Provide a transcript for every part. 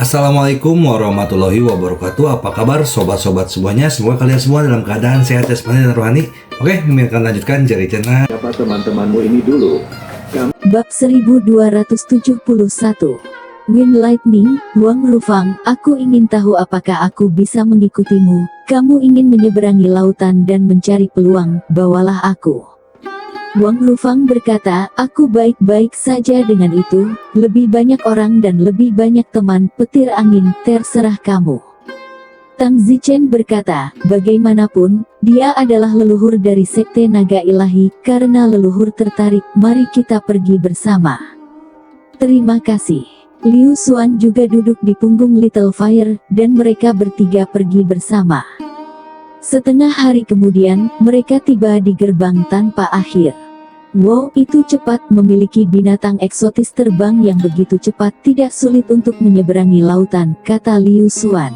Assalamualaikum warahmatullahi wabarakatuh. Apa kabar sobat-sobat semuanya? Semoga kalian semua dalam keadaan sehat jasmani dan rohani. Oke, kami akan lanjutkan Jerry Channel. Siapa teman-temanmu ini dulu? Bab 1271 Wind Lightning, Wang Rufang, aku ingin tahu apakah aku bisa mengikutimu. Kamu ingin menyeberangi lautan dan mencari peluang, bawalah aku. Wang Rufang berkata, aku baik-baik saja dengan itu, lebih banyak orang dan lebih banyak teman, petir angin, terserah kamu. Tang Zichen berkata, bagaimanapun, dia adalah leluhur dari sekte naga ilahi, karena leluhur tertarik, mari kita pergi bersama. Terima kasih. Liu Xuan juga duduk di punggung Little Fire, dan mereka bertiga pergi bersama. Setengah hari kemudian, mereka tiba di gerbang tanpa akhir. Wow, itu cepat, memiliki binatang eksotis terbang yang begitu cepat, tidak sulit untuk menyeberangi lautan, kata Liu Xuan.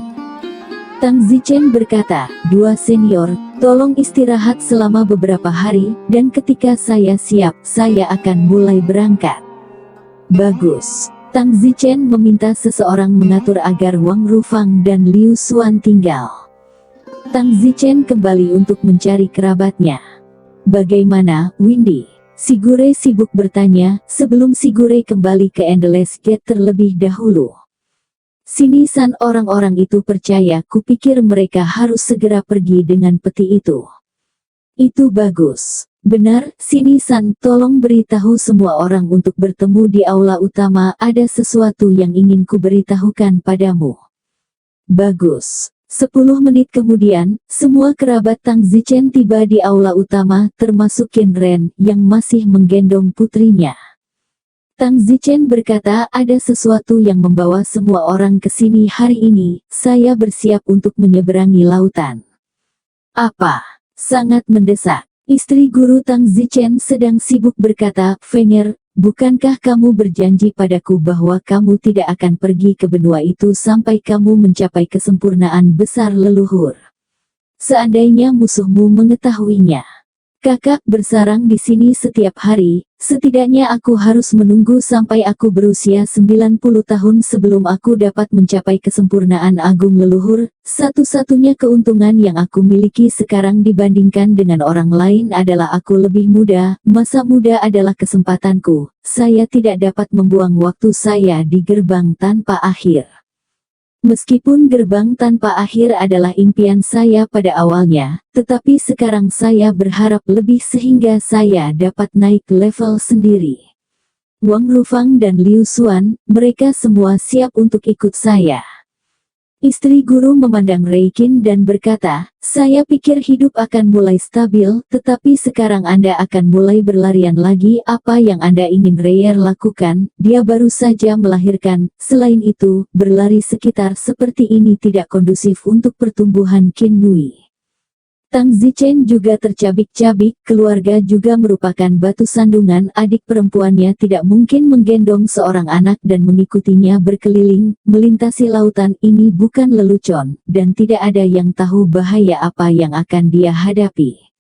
Tang Zichen berkata, dua senior, tolong istirahat selama beberapa hari, dan ketika saya siap, saya akan mulai berangkat. Bagus. Tang Zichen meminta seseorang mengatur agar Wang Rufang dan Liu Xuan tinggal. Tang Zichen kembali untuk mencari kerabatnya. Bagaimana, Windy? Sigure sibuk bertanya, sebelum Sigure kembali ke Endless Gate terlebih dahulu. Sini San, orang-orang itu percaya, kupikir mereka harus segera pergi dengan peti itu. Itu bagus. Benar, Sini San, tolong beritahu semua orang untuk bertemu di aula utama, ada sesuatu yang ingin kuberitahukan padamu. Bagus. 10 menit kemudian, semua kerabat Tang Zichen tiba di aula utama, termasuk Qin Ren, yang masih menggendong putrinya. Tang Zichen berkata, ada sesuatu yang membawa semua orang ke sini hari ini, saya bersiap untuk menyeberangi lautan. Apa? Sangat mendesak. Istri guru Tang Zichen sedang sibuk berkata, Fenger, bukankah kamu berjanji padaku bahwa kamu tidak akan pergi ke benua itu sampai kamu mencapai kesempurnaan besar leluhur? Seandainya musuhmu mengetahuinya. Kakak bersarang di sini setiap hari, setidaknya aku harus menunggu sampai aku berusia 90 tahun sebelum aku dapat mencapai kesempurnaan agung leluhur. Satu-satunya keuntungan yang aku miliki sekarang dibandingkan dengan orang lain adalah aku lebih muda, masa muda adalah kesempatanku, saya tidak dapat membuang waktu saya di gerbang tanpa akhir. Meskipun gerbang tanpa akhir adalah impian saya pada awalnya, tetapi sekarang saya berharap lebih sehingga saya dapat naik level sendiri. Wang Rufang dan Liu Xuan, mereka semua siap untuk ikut saya. Istri guru memandang Reikin dan berkata, saya pikir hidup akan mulai stabil, tetapi sekarang Anda akan mulai berlarian lagi. Apa yang Anda ingin Reier lakukan? Dia baru saja melahirkan, selain itu, berlari sekitar seperti ini tidak kondusif untuk pertumbuhan Qin Nui. Tang Zichen juga tercabik-cabik, keluarga juga merupakan batu sandungan, adik perempuannya tidak mungkin menggendong seorang anak dan mengikutinya berkeliling, melintasi lautan. Ini bukan lelucon, dan tidak ada yang tahu bahaya apa yang akan dia hadapi.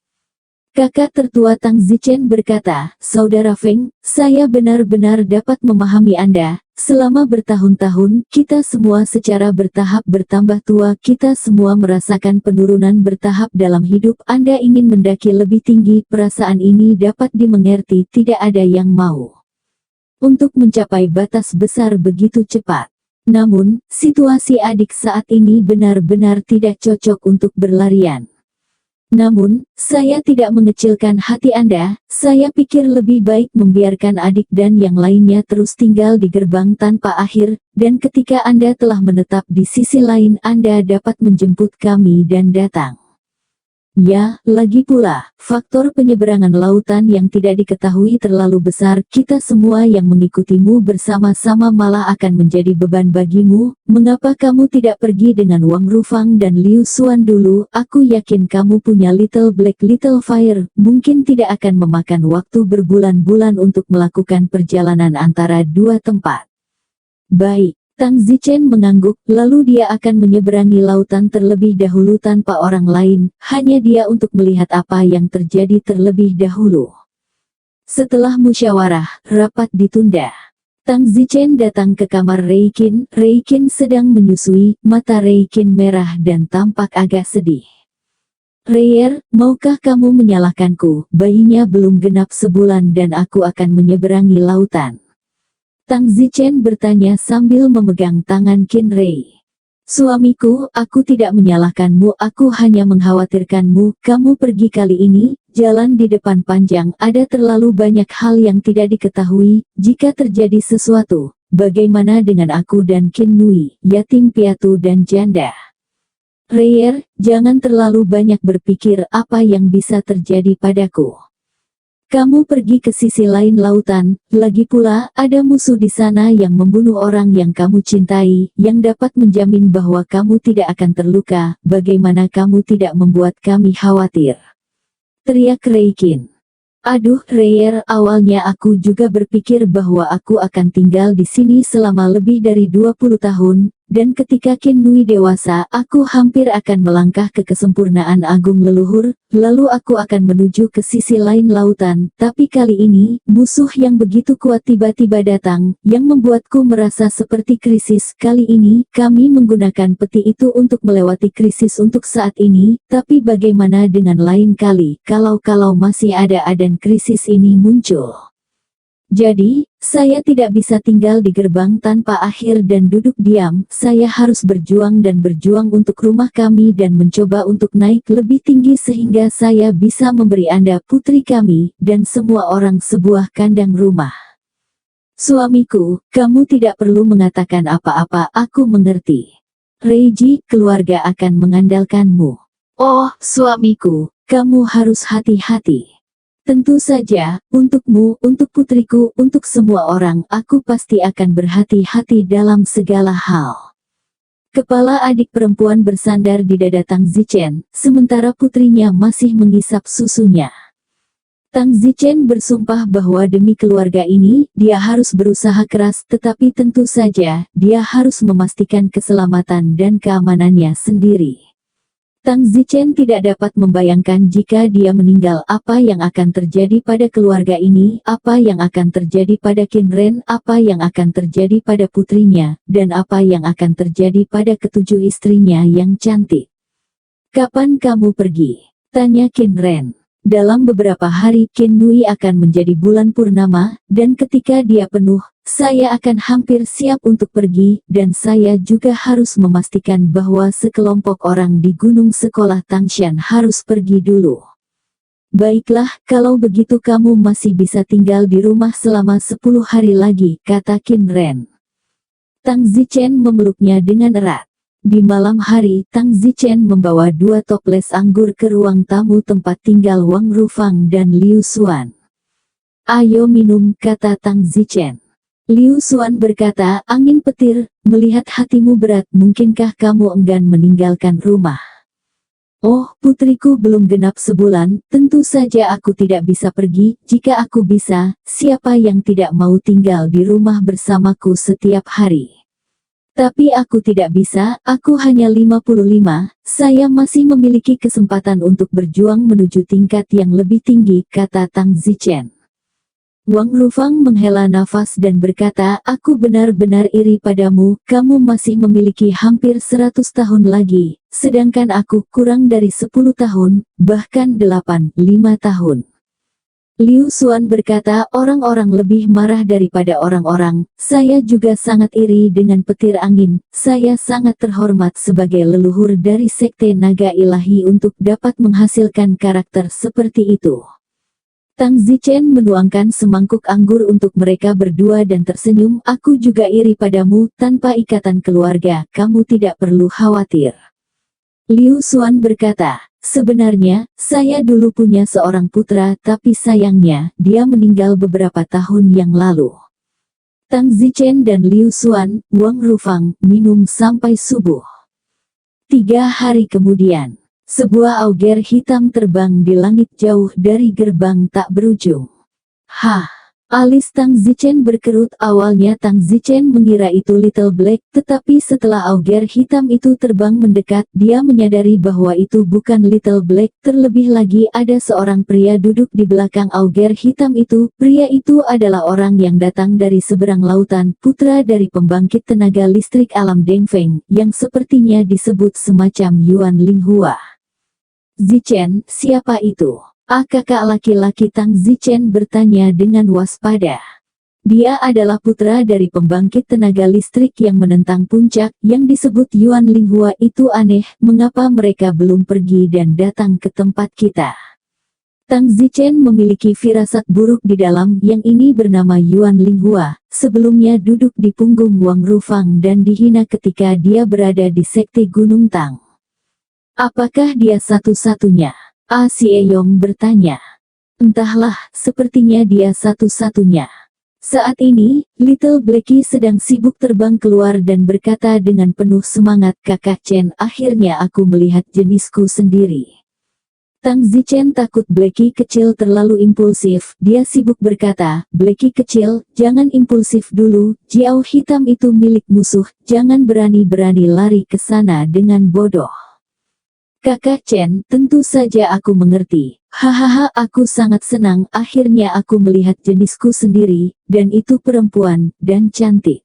Kakak tertua Tang Zichen berkata, Saudara Feng, saya benar-benar dapat memahami Anda. Selama bertahun-tahun, kita semua secara bertahap bertambah tua, kita semua merasakan penurunan bertahap dalam hidup. Anda ingin mendaki lebih tinggi, perasaan ini dapat dimengerti, tidak ada yang mau untuk mencapai batas besar begitu cepat. Namun, situasi adik saat ini benar-benar tidak cocok untuk berlarian. Namun, saya tidak mengecilkan hati Anda, saya pikir lebih baik membiarkan adik dan yang lainnya terus tinggal di gerbang tanpa akhir, dan ketika Anda telah menetap di sisi lain Anda dapat menjemput kami dan datang. Ya, lagi pula, faktor penyeberangan lautan yang tidak diketahui terlalu besar, kita semua yang mengikutimu bersama-sama malah akan menjadi beban bagimu. Mengapa kamu tidak pergi dengan Wang Rufang dan Liu Xuan dulu? Aku yakin kamu punya Little Black Little Fire, mungkin tidak akan memakan waktu berbulan-bulan untuk melakukan perjalanan antara dua tempat. Baik. Tang Zichen mengangguk, lalu dia akan menyeberangi lautan terlebih dahulu tanpa orang lain, hanya dia untuk melihat apa yang terjadi terlebih dahulu. Setelah musyawarah, rapat ditunda. Tang Zichen datang ke kamar Reikin. Reikin sedang menyusui, mata Reikin merah dan tampak agak sedih. Reier, maukah kamu menyalahkanku? Bayinya belum genap sebulan dan aku akan menyeberangi lautan. Tang Zichen bertanya sambil memegang tangan Qin Rei. Suamiku, aku tidak menyalahkanmu, aku hanya mengkhawatirkanmu. Kamu pergi kali ini, jalan di depan panjang, ada terlalu banyak hal yang tidak diketahui. Jika terjadi sesuatu, bagaimana dengan aku dan Qin Nui, yatim piatu dan janda? Reier, jangan terlalu banyak berpikir apa yang bisa terjadi padaku. Kamu pergi ke sisi lain lautan, lagi pula ada musuh di sana yang membunuh orang yang kamu cintai, yang dapat menjamin bahwa kamu tidak akan terluka. Bagaimana kamu tidak membuat kami khawatir? Teriak Reikin. Aduh, Reier, awalnya aku juga berpikir bahwa aku akan tinggal di sini selama lebih dari 20 tahun, dan ketika Qin Nui dewasa, aku hampir akan melangkah ke kesempurnaan agung leluhur, lalu aku akan menuju ke sisi lain lautan, tapi kali ini, musuh yang begitu kuat tiba-tiba datang, yang membuatku merasa seperti krisis. Kali ini, kami menggunakan peti itu untuk melewati krisis untuk saat ini, tapi bagaimana dengan lain kali, kalau masih ada dan krisis ini muncul? Jadi, saya tidak bisa tinggal di gerbang tanpa akhir dan duduk diam. Saya harus berjuang dan berjuang untuk rumah kami dan mencoba untuk naik lebih tinggi sehingga saya bisa memberi Anda, putri kami, dan semua orang sebuah kandang rumah. Suamiku, kamu tidak perlu mengatakan apa-apa, aku mengerti. Reiji, keluarga akan mengandalkanmu. Oh, suamiku, kamu harus hati-hati. Tentu saja, untukmu, untuk putriku, untuk semua orang, aku pasti akan berhati-hati dalam segala hal. Kepala adik perempuan bersandar di dada Tang Zichen, sementara putrinya masih menghisap susunya. Tang Zichen bersumpah bahwa demi keluarga ini, dia harus berusaha keras, tetapi tentu saja, dia harus memastikan keselamatan dan keamanannya sendiri. Tang Zichen tidak dapat membayangkan jika dia meninggal apa yang akan terjadi pada keluarga ini, apa yang akan terjadi pada Qin Ren, apa yang akan terjadi pada putrinya, dan apa yang akan terjadi pada ketujuh istrinya yang cantik. Kapan kamu pergi? Tanya Qin Ren. Dalam beberapa hari Qin Nui akan menjadi bulan purnama, dan ketika dia penuh, saya akan hampir siap untuk pergi, dan saya juga harus memastikan bahwa sekelompok orang di gunung sekolah Tangshan harus pergi dulu. Baiklah, kalau begitu kamu masih bisa tinggal di rumah selama 10 hari lagi, kata Qin Ren. Tang Zichen memeluknya dengan erat. Di malam hari, Tang Zichen membawa 2 toples anggur ke ruang tamu tempat tinggal Wang Rufang dan Liu Xuan. Ayo minum, kata Tang Zichen. Liu Xuan berkata, angin petir, melihat hatimu berat, mungkinkah kamu enggan meninggalkan rumah? Oh, putriku belum genap sebulan, tentu saja aku tidak bisa pergi. Jika aku bisa, siapa yang tidak mau tinggal di rumah bersamaku setiap hari? Tapi aku tidak bisa, aku hanya 55, saya masih memiliki kesempatan untuk berjuang menuju tingkat yang lebih tinggi, kata Tang Zichen. Wang Rufang menghela nafas dan berkata, aku benar-benar iri padamu, kamu masih memiliki hampir 100 tahun lagi, sedangkan aku kurang dari 10 tahun, bahkan 5 tahun. Liu Xuan berkata, orang-orang lebih marah daripada orang-orang, saya juga sangat iri dengan petir angin, saya sangat terhormat sebagai leluhur dari sekte naga ilahi untuk dapat menghasilkan karakter seperti itu. Tang Zichen menuangkan semangkuk anggur untuk mereka berdua dan tersenyum, aku juga iri padamu, tanpa ikatan keluarga, kamu tidak perlu khawatir. Liu Xuan berkata, sebenarnya, saya dulu punya seorang putra, tapi sayangnya, dia meninggal beberapa tahun yang lalu. Tang Zichen dan Liu Xuan, Wang Rufang, minum sampai subuh. 3 hari kemudian, sebuah auger hitam terbang di langit jauh dari gerbang tak berujung. Hah! Alis Tang Zichen berkerut. Awalnya Tang Zichen mengira itu Little Black, tetapi setelah auger hitam itu terbang mendekat, dia menyadari bahwa itu bukan Little Black. Terlebih lagi ada seorang pria duduk di belakang auger hitam itu. Pria itu adalah orang yang datang dari seberang lautan, putra dari pembangkit tenaga listrik alam Dengfeng, yang sepertinya disebut semacam Yuan Linghua. Zichen, siapa itu? Kakak laki-laki Tang Zichen bertanya dengan waspada. Dia adalah putra dari pembangkit tenaga listrik yang menentang puncak, yang disebut Yuan Linghua. Itu aneh, mengapa mereka belum pergi dan datang ke tempat kita? Tang Zichen memiliki firasat buruk di dalam. Yang ini bernama Yuan Linghua, sebelumnya duduk di punggung Wang Rufang dan dihina ketika dia berada di sekte Gunung Tang. Apakah dia satu-satunya? Sieyong bertanya. Entahlah, sepertinya dia satu-satunya. Saat ini, Little Blacky sedang sibuk terbang keluar dan berkata dengan penuh semangat, Kakak Chen, akhirnya aku melihat jenisku sendiri. Tang Zichen takut Blacky kecil terlalu impulsif. Dia sibuk berkata, Blacky kecil, jangan impulsif dulu, Jiao hitam itu milik musuh, jangan berani-berani lari ke sana dengan bodoh. Kakak Chen, tentu saja aku mengerti. Hahaha, aku sangat senang akhirnya aku melihat jenisku sendiri, dan itu perempuan, dan cantik.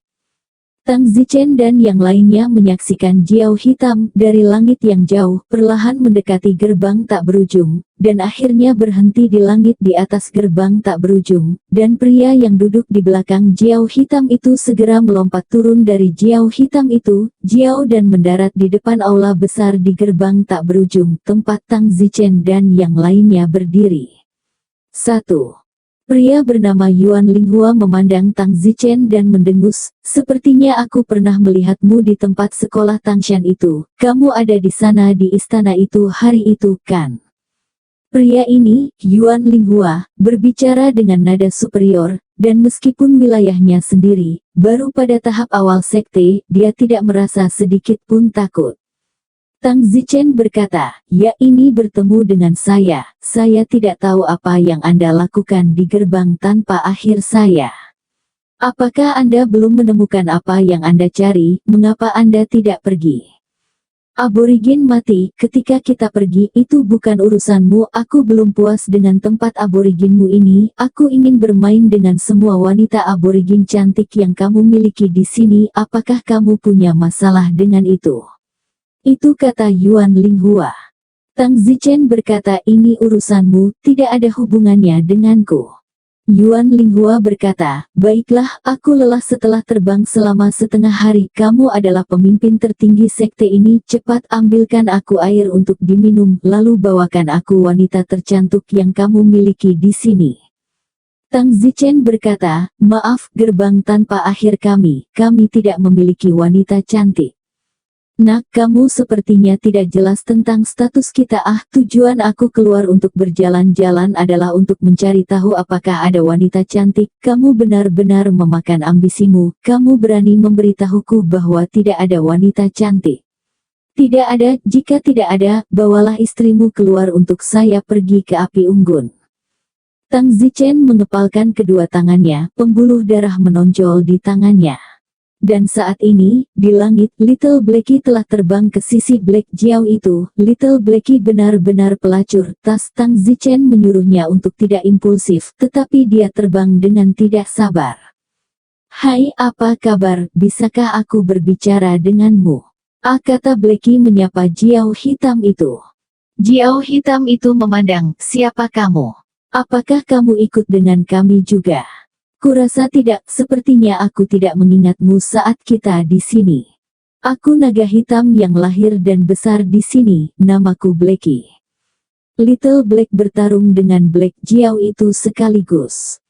Tang Zichen dan yang lainnya menyaksikan Jiao hitam dari langit yang jauh, perlahan mendekati gerbang tak berujung, dan akhirnya berhenti di langit di atas gerbang tak berujung, dan pria yang duduk di belakang Jiao hitam itu segera melompat turun dari Jiao hitam itu, Jiao dan mendarat di depan aula besar di gerbang tak berujung, tempat Tang Zichen dan yang lainnya berdiri. 1. Pria bernama Yuan Linghua memandang Tang Zichen dan mendengus, sepertinya aku pernah melihatmu di tempat sekolah Tangshan itu, kamu ada di sana di istana itu hari itu, kan? Pria ini, Yuan Linghua, berbicara dengan nada superior, dan meskipun wilayahnya sendiri, baru pada tahap awal sekte, dia tidak merasa sedikit pun takut. Tang Zichen berkata, ya ini bertemu dengan saya tidak tahu apa yang Anda lakukan di gerbang tanpa akhir saya. Apakah Anda belum menemukan apa yang Anda cari, mengapa Anda tidak pergi? Aborigin mati, ketika kita pergi, itu bukan urusanmu, aku belum puas dengan tempat aboriginmu ini, aku ingin bermain dengan semua wanita aborigin cantik yang kamu miliki di sini, apakah kamu punya masalah dengan itu? Itu kata Yuan Linghua. Tang Zichen berkata ini urusanmu, tidak ada hubungannya denganku. Yuan Linghua berkata, baiklah, aku lelah setelah terbang selama setengah hari, kamu adalah pemimpin tertinggi sekte ini, cepat ambilkan aku air untuk diminum, lalu bawakan aku wanita tercantik yang kamu miliki di sini. Tang Zichen berkata, maaf, gerbang tanpa akhir kami tidak memiliki wanita cantik. Nak, kamu sepertinya tidak jelas tentang status kita. Tujuan aku keluar untuk berjalan-jalan adalah untuk mencari tahu apakah ada wanita cantik. Kamu benar-benar memakan ambisimu. Kamu berani memberitahuku bahwa tidak ada wanita cantik. Tidak ada, jika tidak ada, bawalah istrimu keluar untuk saya pergi ke api unggun. Tang Zichen mengepalkan kedua tangannya, pembuluh darah menonjol di tangannya. Dan saat ini, di langit, Little Blacky telah terbang ke sisi Black Jiao itu. Little Blacky benar-benar pelacur. Tang Zichen menyuruhnya untuk tidak impulsif, tetapi dia terbang dengan tidak sabar. Hai, apa kabar, bisakah aku berbicara denganmu? Kata Blacky menyapa Jiao hitam itu. Jiao hitam itu memandang, siapa kamu? Apakah kamu ikut dengan kami juga? Kurasa tidak, sepertinya aku tidak mengingatmu saat kita di sini. Aku naga hitam yang lahir dan besar di sini, namaku Blacky. Little Black bertarung dengan Black Jiao itu sekaligus.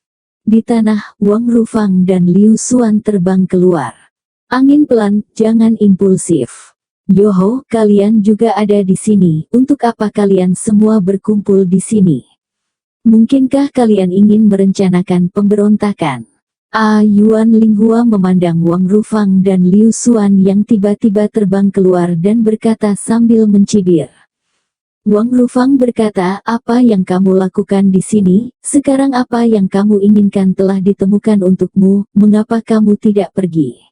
Di tanah, Wang Rufang dan Liu Xuan terbang keluar. Angin pelan, jangan impulsif. Yoho, kalian juga ada di sini, untuk apa kalian semua berkumpul di sini? Mungkinkah kalian ingin merencanakan pemberontakan? Yuan Linghua memandang Wang Rufang dan Liu Xuan yang tiba-tiba terbang keluar dan berkata sambil mencibir. Wang Rufang berkata, apa yang kamu lakukan di sini? Sekarang apa yang kamu inginkan telah ditemukan untukmu, mengapa kamu tidak pergi?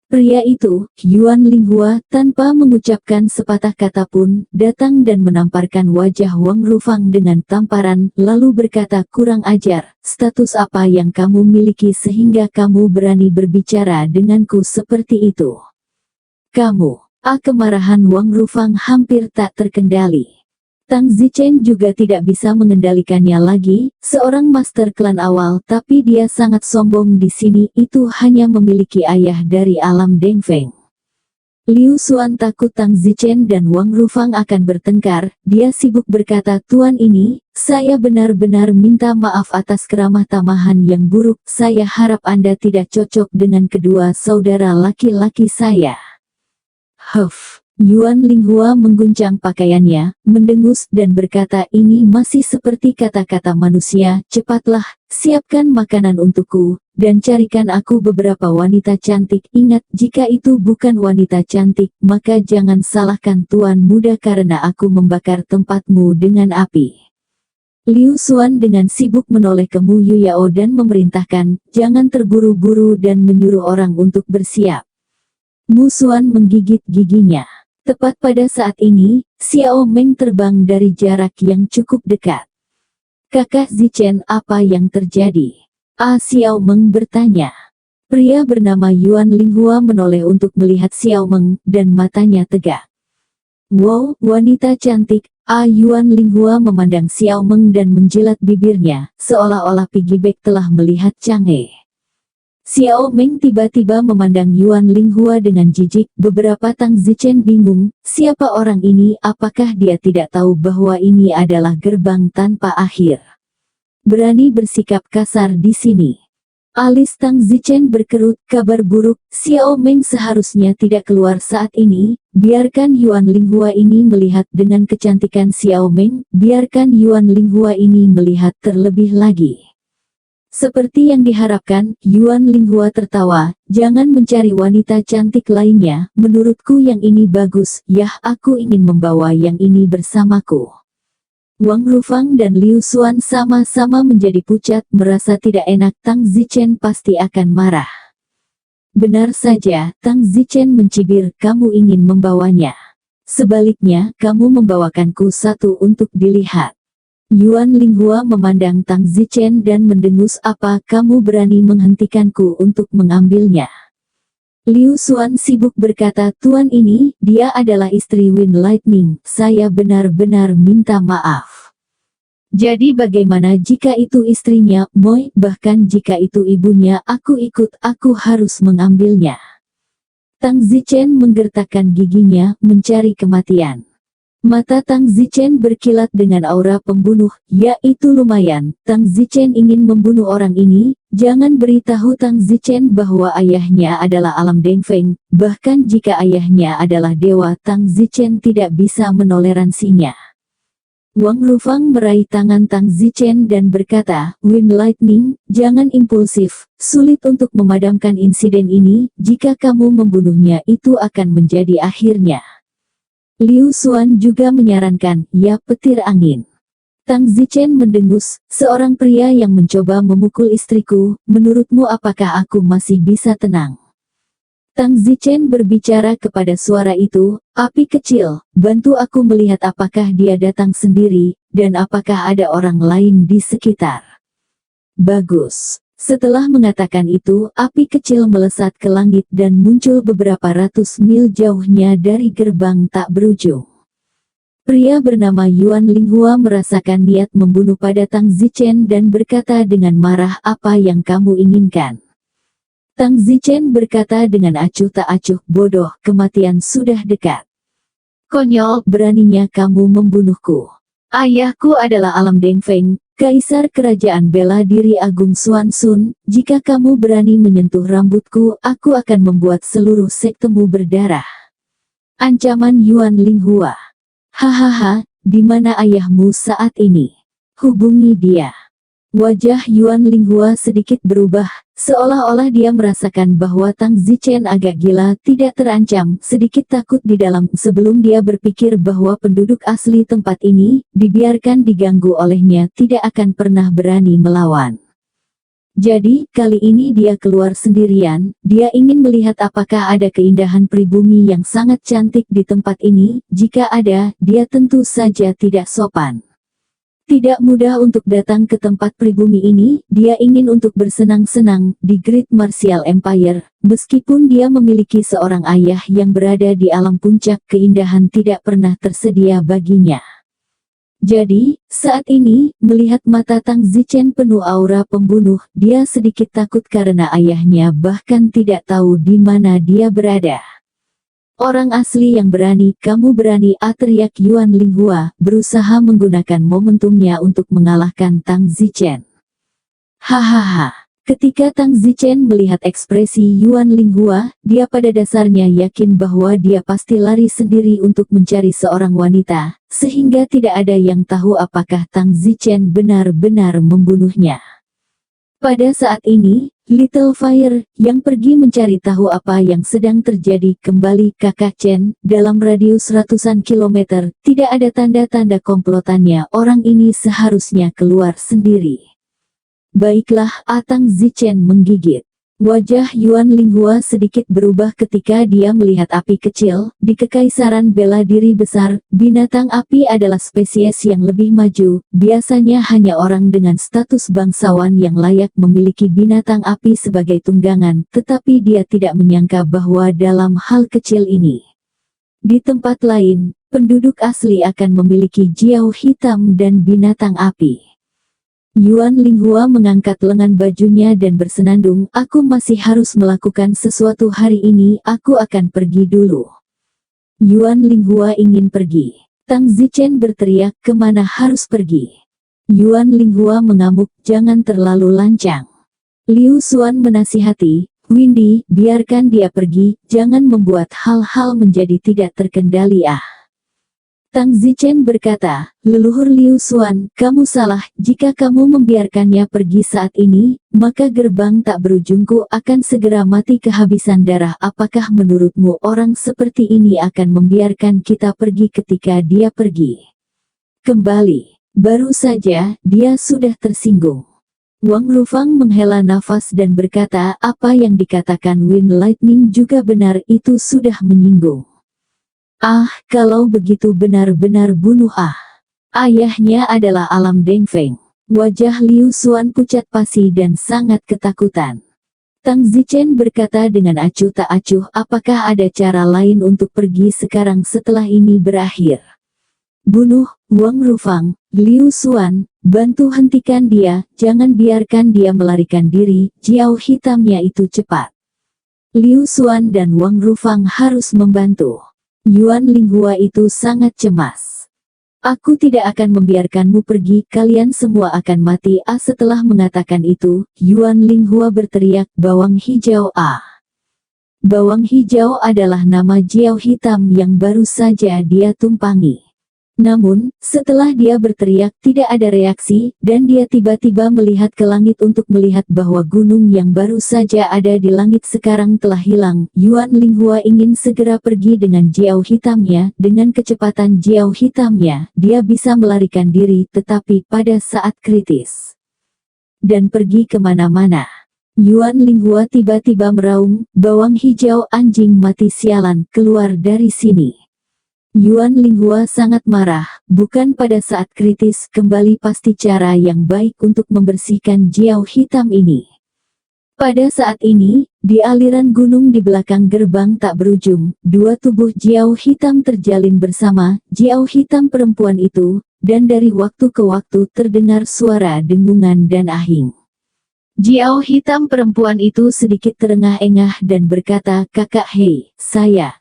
Pria itu, Yuan Linghua, tanpa mengucapkan sepatah kata pun, datang dan menamparkan wajah Wang Rufang dengan tamparan, lalu berkata, kurang ajar, status apa yang kamu miliki sehingga kamu berani berbicara denganku seperti itu? Kamu. Kemarahan Wang Rufang hampir tak terkendali. Tang Zichen juga tidak bisa mengendalikannya lagi, seorang master klan awal tapi dia sangat sombong di sini, itu hanya memiliki ayah dari alam Dengfeng. Liu Xuan takut Tang Zichen dan Wang Rufang akan bertengkar, dia sibuk berkata, Tuan ini, saya benar-benar minta maaf atas keramah tamahan yang buruk, saya harap Anda tidak cocok dengan kedua saudara laki-laki saya. Yuan Linghua mengguncang pakaiannya, mendengus dan berkata, ini masih seperti kata-kata manusia, cepatlah, siapkan makanan untukku, dan carikan aku beberapa wanita cantik. Ingat, jika itu bukan wanita cantik, maka jangan salahkan Tuan Muda karena aku membakar tempatmu dengan api. Liu Xuan dengan sibuk menoleh ke Mu Yuyao dan memerintahkan, jangan terburu-buru dan menyuruh orang untuk bersiap. Mu Xuan menggigit giginya. Tepat pada saat ini, Xiao Meng terbang dari jarak yang cukup dekat. Kakak Zichen, apa yang terjadi? Xiao Meng bertanya. Pria bernama Yuan Linghua menoleh untuk melihat Xiao Meng, dan matanya tegak. Wow, wanita cantik. Yuan Linghua memandang Xiao Meng dan menjilat bibirnya, seolah-olah piggyback telah melihat Chang'e. Xiao Meng tiba-tiba memandang Yuan Linghua dengan jijik, beberapa Tang Zichen bingung, siapa orang ini, apakah dia tidak tahu bahwa ini adalah gerbang tanpa akhir? Berani bersikap kasar di sini. Alis Tang Zichen berkerut, kabar buruk, Xiao Meng seharusnya tidak keluar saat ini, biarkan Yuan Linghua ini melihat dengan kecantikan Xiao Meng, biarkan Yuan Linghua ini melihat terlebih lagi. Seperti yang diharapkan, Yuan Linghua tertawa, jangan mencari wanita cantik lainnya, menurutku yang ini bagus, yah aku ingin membawa yang ini bersamaku. Wang Rufang dan Liu Xuan sama-sama menjadi pucat, merasa tidak enak, Tang Zichen pasti akan marah. Benar saja, Tang Zichen mencibir, kamu ingin membawanya. Sebaliknya, kamu membawakanku satu untuk dilihat. Yuan Linghua memandang Tang Zichen dan mendengus, apa kamu berani menghentikanku untuk mengambilnya? Liu Xuan sibuk berkata, Tuan ini, dia adalah istri Wind Lightning, saya benar-benar minta maaf. Jadi bagaimana jika itu istrinya, Moi, bahkan jika itu ibunya, aku ikut, aku harus mengambilnya. Tang Zichen menggertakkan giginya, mencari kematian. Mata Tang Zichen berkilat dengan aura pembunuh, ya itu lumayan, Tang Zichen ingin membunuh orang ini, jangan beritahu Tang Zichen bahwa ayahnya adalah alam Dengfeng, bahkan jika ayahnya adalah dewa Tang Zichen tidak bisa menoleransinya. Wang Rufang meraih tangan Tang Zichen dan berkata, Wind Lightning, jangan impulsif, sulit untuk memadamkan insiden ini, jika kamu membunuhnya itu akan menjadi akhirnya. Liu Xuan juga menyarankan, ya petir angin. Tang Zichen mendengus, seorang pria yang mencoba memukul istriku, menurutmu apakah aku masih bisa tenang? Tang Zichen berbicara kepada suara itu, api kecil, bantu aku melihat apakah dia datang sendiri, dan apakah ada orang lain di sekitar. Bagus. Setelah mengatakan itu, api kecil melesat ke langit dan muncul beberapa ratus mil jauhnya dari gerbang tak berujung. Pria bernama Yuan Linghua merasakan niat membunuh pada Tang Zichen dan berkata dengan marah, apa yang kamu inginkan? Tang Zichen berkata dengan acuh tak acuh, bodoh, kematian sudah dekat. Konyol, beraninya kamu membunuhku. Ayahku adalah alam Dengfeng, Kaisar Kerajaan Bela Diri Agung Xuan Sun, jika kamu berani menyentuh rambutku, aku akan membuat seluruh sektemu berdarah. Ancaman Yuan Linghua. Hahaha, di mana ayahmu saat ini? Hubungi dia. Wajah Yuan Linghua sedikit berubah, seolah-olah dia merasakan bahwa Tang Zichen agak gila, tidak terancam, sedikit takut di dalam, sebelum dia berpikir bahwa penduduk asli tempat ini, dibiarkan diganggu olehnya, tidak akan pernah berani melawan. Jadi, kali ini dia keluar sendirian, dia ingin melihat apakah ada keindahan pribumi yang sangat cantik di tempat ini, jika ada, dia tentu saja tidak sopan. Tidak mudah untuk datang ke tempat pribumi ini, dia ingin untuk bersenang-senang di Great Martial Empire, meskipun dia memiliki seorang ayah yang berada di alam puncak keindahan tidak pernah tersedia baginya. Jadi, saat ini, melihat mata Tang Zichen penuh aura pembunuh, dia sedikit takut karena ayahnya bahkan tidak tahu di mana dia berada. Orang asli yang berani, kamu berani, teriak Yuan Linghua, berusaha menggunakan momentumnya untuk mengalahkan Tang Zichen. Hahaha. Ketika Tang Zichen melihat ekspresi Yuan Linghua, dia pada dasarnya yakin bahwa dia pasti lari sendiri untuk mencari seorang wanita, sehingga tidak ada yang tahu apakah Tang Zichen benar-benar membunuhnya. Pada saat ini, Little Fire, yang pergi mencari tahu apa yang sedang terjadi, kembali Kakak Chen, dalam radius ratusan kilometer, tidak ada tanda-tanda komplotannya, orang ini seharusnya keluar sendiri. Baiklah, Tang Zichen menggigit. Wajah Yuan Linghua sedikit berubah ketika dia melihat api kecil. Di Kekaisaran Bela Diri Besar, binatang api adalah spesies yang lebih maju. Biasanya hanya orang dengan status bangsawan yang layak memiliki binatang api sebagai tunggangan, tetapi dia tidak menyangka bahwa dalam hal kecil ini, di tempat lain, penduduk asli akan memiliki jiao hitam dan binatang api. Yuan Linghua mengangkat lengan bajunya dan bersenandung, aku masih harus melakukan sesuatu hari ini, aku akan pergi dulu. Yuan Linghua ingin pergi. Tang Zichen berteriak, kemana harus pergi? Yuan Linghua mengamuk, jangan terlalu lancang. Liu Xuan menasihati, Windy, biarkan dia pergi, jangan membuat hal-hal menjadi tidak terkendali. Tang Zichen berkata, leluhur Liu Xuan, kamu salah, jika kamu membiarkannya pergi saat ini, maka gerbang tak berujungku akan segera mati kehabisan darah. Apakah menurutmu orang seperti ini akan membiarkan kita pergi ketika dia pergi kembali? Baru saja, dia sudah tersinggung. Wang Lufang menghela nafas dan berkata, apa yang dikatakan Wind Lightning juga benar, itu sudah menyinggung. Kalau begitu benar-benar bunuh. Ayahnya adalah Alam Dengfeng. Wajah Liu Xuan pucat pasi dan sangat ketakutan. Tang Zichen berkata dengan acuh tak acuh, apakah ada cara lain untuk pergi sekarang setelah ini berakhir? Bunuh, Wang Lufang, Liu Xuan, bantu hentikan dia, jangan biarkan dia melarikan diri, jiao hitamnya itu cepat. Liu Xuan dan Wang Lufang harus membantu. Yuan Linghua itu sangat cemas. Aku tidak akan membiarkanmu pergi, kalian semua akan mati. Setelah mengatakan itu, Yuan Linghua berteriak, bawang hijau. Bawang hijau adalah nama jiao hitam yang baru saja dia tumpangi. Namun, setelah dia berteriak tidak ada reaksi, dan dia tiba-tiba melihat ke langit untuk melihat bahwa gunung yang baru saja ada di langit sekarang telah hilang. Yuan Linghua ingin segera pergi dengan jiao hitamnya, dengan kecepatan jiao hitamnya, dia bisa melarikan diri tetapi pada saat kritis. Dan pergi kemana-mana. Yuan Linghua tiba-tiba meraung, bawang hijau anjing mati sialan, keluar dari sini. Yuan Linghua sangat marah, bukan pada saat kritis, kembali pasti cara yang baik untuk membersihkan jiao hitam ini. Pada saat ini, di aliran gunung di belakang gerbang tak berujung, dua tubuh jiao hitam terjalin bersama, jiao hitam perempuan itu, dan dari waktu ke waktu terdengar suara dengungan dan ahing. Jiao hitam perempuan itu sedikit terengah-engah dan berkata, kakak hei, saya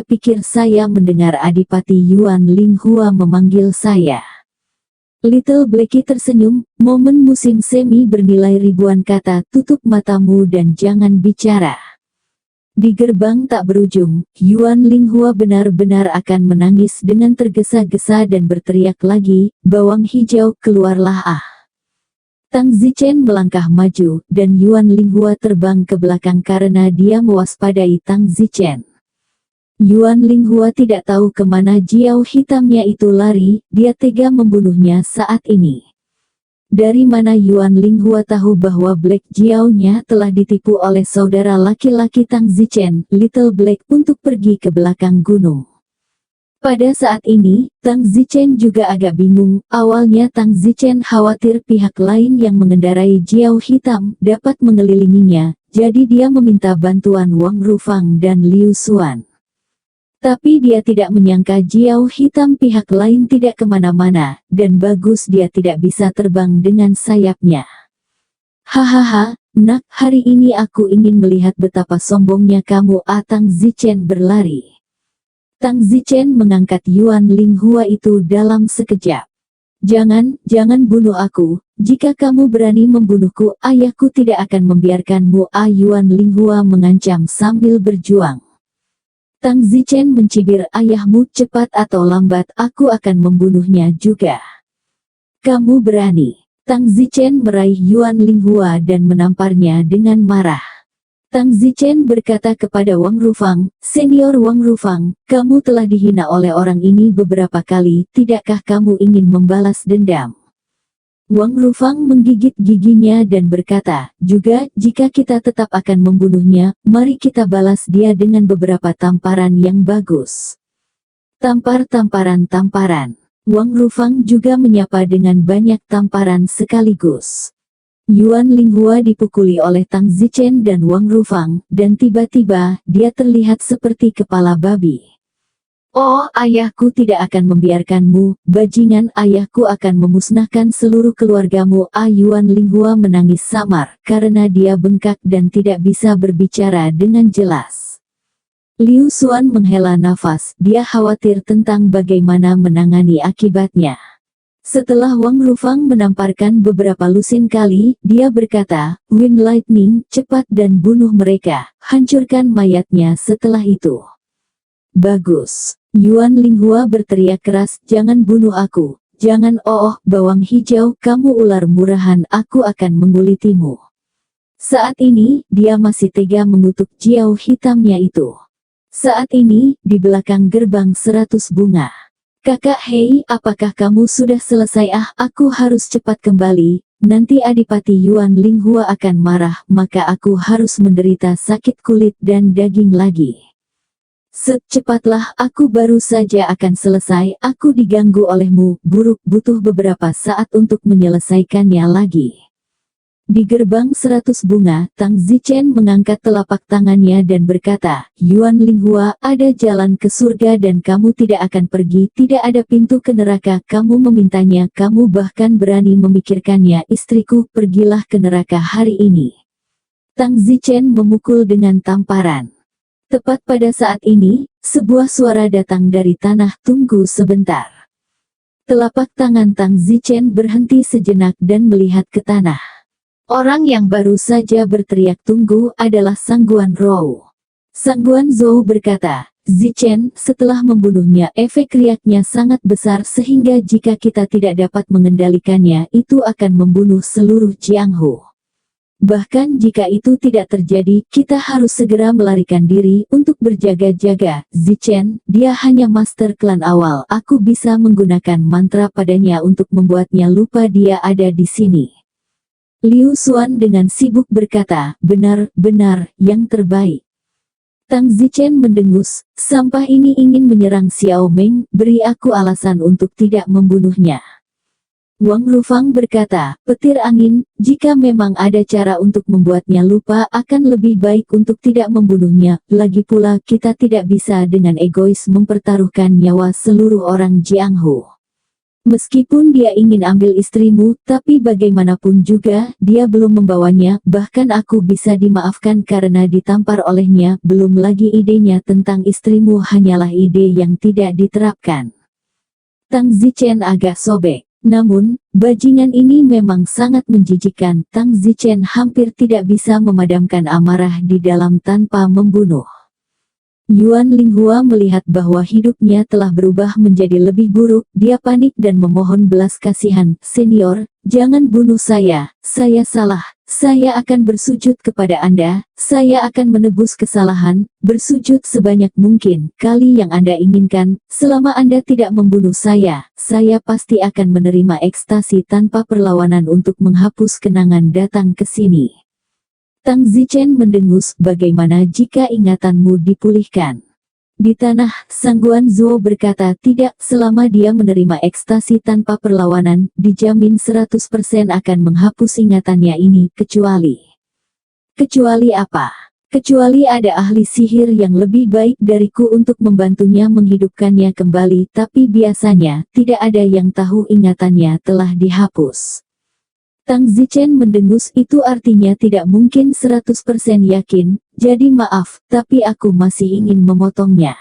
pikir saya mendengar Adipati Yuan Linghua memanggil saya. Little Blacky tersenyum, momen musim semi bernilai ribuan kata, tutup matamu dan jangan bicara. Di gerbang tak berujung, Yuan Linghua benar-benar akan menangis dengan tergesa-gesa dan berteriak lagi, bawang hijau keluarlah. Tang Zichen melangkah maju, dan Yuan Linghua terbang ke belakang karena dia mewaspadai Tang Zichen. Yuan Linghua tidak tahu kemana Jiao hitamnya itu lari, dia tega membunuhnya saat ini. Dari mana Yuan Linghua tahu bahwa Black Jiao-nya telah ditipu oleh saudara laki-laki Tang Zichen, Little Black, untuk pergi ke belakang gunung. Pada saat ini, Tang Zichen juga agak bingung. Awalnya Tang Zichen khawatir pihak lain yang mengendarai Jiao hitam dapat mengelilinginya, jadi dia meminta bantuan Wang Rufang dan Liu Xuan. Tapi dia tidak menyangka Jiao hitam pihak lain tidak kemana-mana, dan bagus dia tidak bisa terbang dengan sayapnya. Hahaha, nak, hari ini aku ingin melihat betapa sombongnya kamu. Tang Zichen berlari. Tang Zichen mengangkat Yuan Linghua itu dalam sekejap. Jangan bunuh aku. Jika kamu berani membunuhku, ayahku tidak akan membiarkanmu. Yuan Linghua mengancam sambil berjuang. Tang Zichen mencibir, ayahmu, cepat atau lambat aku akan membunuhnya juga. Kamu berani. Tang Zichen meraih Yuan Linghua dan menamparnya dengan marah. Tang Zichen berkata kepada Wang Rufang, Senior Wang Rufang, kamu telah dihina oleh orang ini beberapa kali, tidakkah kamu ingin membalas dendam? Wang Rufang menggigit giginya dan berkata, juga, jika kita tetap akan membunuhnya, mari kita balas dia dengan beberapa tamparan yang bagus. Tamparan. Wang Rufang juga menyapa dengan banyak tamparan sekaligus. Yuan Linghua dipukuli oleh Tang Zichen dan Wang Rufang, dan tiba-tiba, dia terlihat seperti kepala babi. Oh, ayahku tidak akan membiarkanmu, bajingan, ayahku akan memusnahkan seluruh keluargamu. Yuan Linghua menangis samar, karena dia bengkak dan tidak bisa berbicara dengan jelas. Liu Xuan menghela nafas, dia khawatir tentang bagaimana menangani akibatnya. Setelah Wang Rufang menamparkan beberapa lusin kali, dia berkata, Wind Lightning, cepat dan bunuh mereka, hancurkan mayatnya setelah itu. Bagus. Yuan Linghua berteriak keras, jangan bunuh aku, jangan, bawang hijau, kamu ular murahan, aku akan mengulitimu. Saat ini, dia masih tega mengutuk Jiao hitamnya itu. Saat ini, di belakang gerbang 100 bunga. Kakak, hei, apakah kamu sudah selesai? Aku harus cepat kembali, nanti Adipati Yuan Linghua akan marah, maka aku harus menderita sakit kulit dan daging lagi. Cepatlah, aku baru saja akan selesai, aku diganggu olehmu, buruk, butuh beberapa saat untuk menyelesaikannya lagi. Di gerbang 100 bunga, Tang Zichen mengangkat telapak tangannya dan berkata, Yuan Linghua, ada jalan ke surga dan kamu tidak akan pergi, tidak ada pintu ke neraka, kamu memintanya, kamu bahkan berani memikirkannya, istriku, pergilah ke neraka hari ini. Tang Zichen memukul dengan tamparan. Tepat pada saat ini, sebuah suara datang dari tanah, tunggu sebentar. Telapak tangan Tang Zichen berhenti sejenak dan melihat ke tanah. Orang yang baru saja berteriak tunggu adalah Sangguan Rou. Sangguan Zhou berkata, Zichen, setelah membunuhnya efek riaknya sangat besar sehingga jika kita tidak dapat mengendalikannya itu akan membunuh seluruh Jianghu. Bahkan jika itu tidak terjadi, kita harus segera melarikan diri untuk berjaga-jaga. Zichen, dia hanya master klan awal, aku bisa menggunakan mantra padanya untuk membuatnya lupa dia ada di sini. Liu Xuan dengan sibuk berkata, benar, yang terbaik. Tang Zichen mendengus, sampah ini ingin menyerang Xiao Meng, beri aku alasan untuk tidak membunuhnya. Wang Rufang berkata, petir angin, jika memang ada cara untuk membuatnya lupa akan lebih baik untuk tidak membunuhnya, lagi pula kita tidak bisa dengan egois mempertaruhkan nyawa seluruh orang Jianghu. Meskipun dia ingin ambil istrimu, tapi bagaimanapun juga, dia belum membawanya, bahkan aku bisa dimaafkan karena ditampar olehnya, belum lagi idenya tentang istrimu hanyalah ide yang tidak diterapkan. Tang Zichen agak sobek. Namun, bajingan ini memang sangat menjijikkan, Tang Zichen hampir tidak bisa memadamkan amarah di dalam tanpa membunuh. Yuan Linghua melihat bahwa hidupnya telah berubah menjadi lebih buruk. Dia panik dan memohon belas kasihan. Senior, jangan bunuh saya salah. Saya akan bersujud kepada Anda, saya akan menebus kesalahan, bersujud sebanyak mungkin kali yang Anda inginkan. Selama Anda tidak membunuh saya pasti akan menerima ekstasi tanpa perlawanan untuk menghapus kenangan datang ke sini. Tang Zichen mendengus, bagaimana jika ingatanmu dipulihkan? Di tanah, Sang Guanzhou berkata tidak, selama dia menerima ekstasi tanpa perlawanan, dijamin 100% akan menghapus ingatannya ini, kecuali apa? Kecuali ada ahli sihir yang lebih baik dariku untuk membantunya menghidupkannya kembali, tapi biasanya, tidak ada yang tahu ingatannya telah dihapus. Tang Zichen mendengus, itu artinya tidak mungkin 100% yakin, jadi maaf, tapi aku masih ingin memotongnya.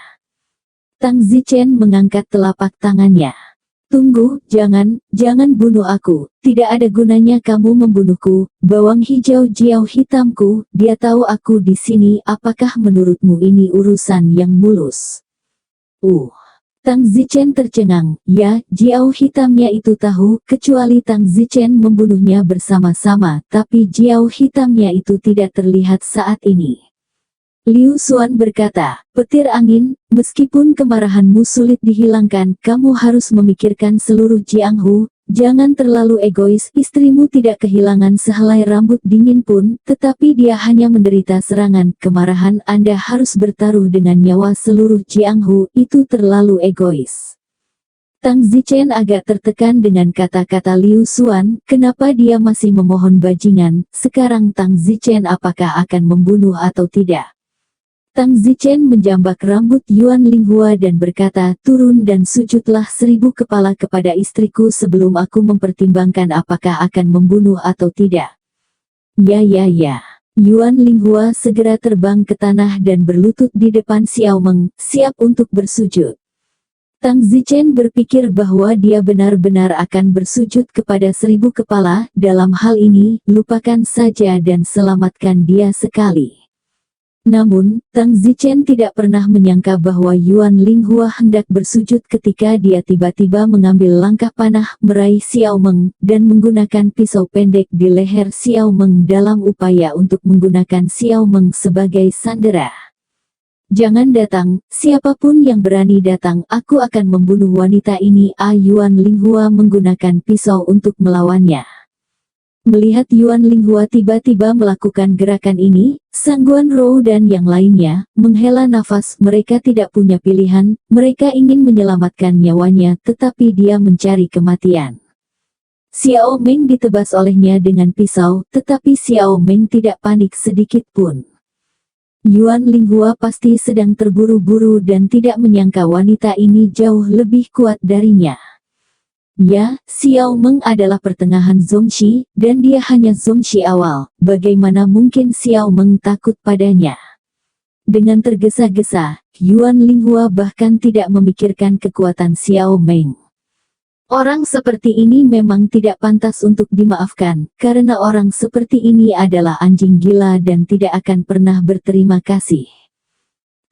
Tang Zichen mengangkat telapak tangannya. Tunggu, jangan bunuh aku, tidak ada gunanya kamu membunuhku, bawang hijau jiao hitamku, dia tahu aku di sini, apakah menurutmu ini urusan yang mulus? Tang Zichen tercengang, ya, jiao hitamnya itu tahu, kecuali Tang Zichen membunuhnya bersama-sama, tapi jiao hitamnya itu tidak terlihat saat ini. Liu Xuan berkata, petir angin, meskipun kemarahanmu sulit dihilangkan, kamu harus memikirkan seluruh Jianghu. Jangan terlalu egois, istrimu tidak kehilangan sehelai rambut dingin pun, tetapi dia hanya menderita serangan kemarahan. Anda harus bertaruh dengan nyawa seluruh Jianghu, itu terlalu egois. Tang Zichen agak tertekan dengan kata-kata Liu Xuan, kenapa dia masih memohon bajingan. Sekarang Tang Zichen apakah akan membunuh atau tidak? Tang Zichen menjambak rambut Yuan Linghua dan berkata, turun dan sujudlah 1000 kepala kepada istriku sebelum aku mempertimbangkan apakah akan membunuh atau tidak. Ya. Yuan Linghua segera terbang ke tanah dan berlutut di depan Xiao Meng, siap untuk bersujud. Tang Zichen berpikir bahwa dia benar-benar akan bersujud kepada 1000 kepala, dalam hal ini, lupakan saja dan selamatkan dia sekali. Namun, Tang Zichen tidak pernah menyangka bahwa Yuan Linghua hendak bersujud ketika dia tiba-tiba mengambil langkah panah, meraih Xiao Meng, dan menggunakan pisau pendek di leher Xiao Meng dalam upaya untuk menggunakan Xiao Meng sebagai sandera. Jangan datang, siapapun yang berani datang, aku akan membunuh wanita ini. Yuan Linghua menggunakan pisau untuk melawannya. Melihat Yuan Linghua tiba-tiba melakukan gerakan ini, Sang Guanrou dan yang lainnya menghela nafas. Mereka tidak punya pilihan, mereka ingin menyelamatkan nyawanya, tetapi dia mencari kematian. Xiao Meng ditebas olehnya dengan pisau, tetapi Xiao Meng tidak panik sedikit pun. Yuan Linghua pasti sedang terburu-buru dan tidak menyangka wanita ini jauh lebih kuat darinya. Ya, Xiao Meng adalah pertengahan Zongxi, dan dia hanya Zongxi awal. Bagaimana mungkin Xiao Meng takut padanya? Dengan tergesa-gesa, Yuan Linghua bahkan tidak memikirkan kekuatan Xiao Meng. Orang seperti ini memang tidak pantas untuk dimaafkan, karena orang seperti ini adalah anjing gila dan tidak akan pernah berterima kasih.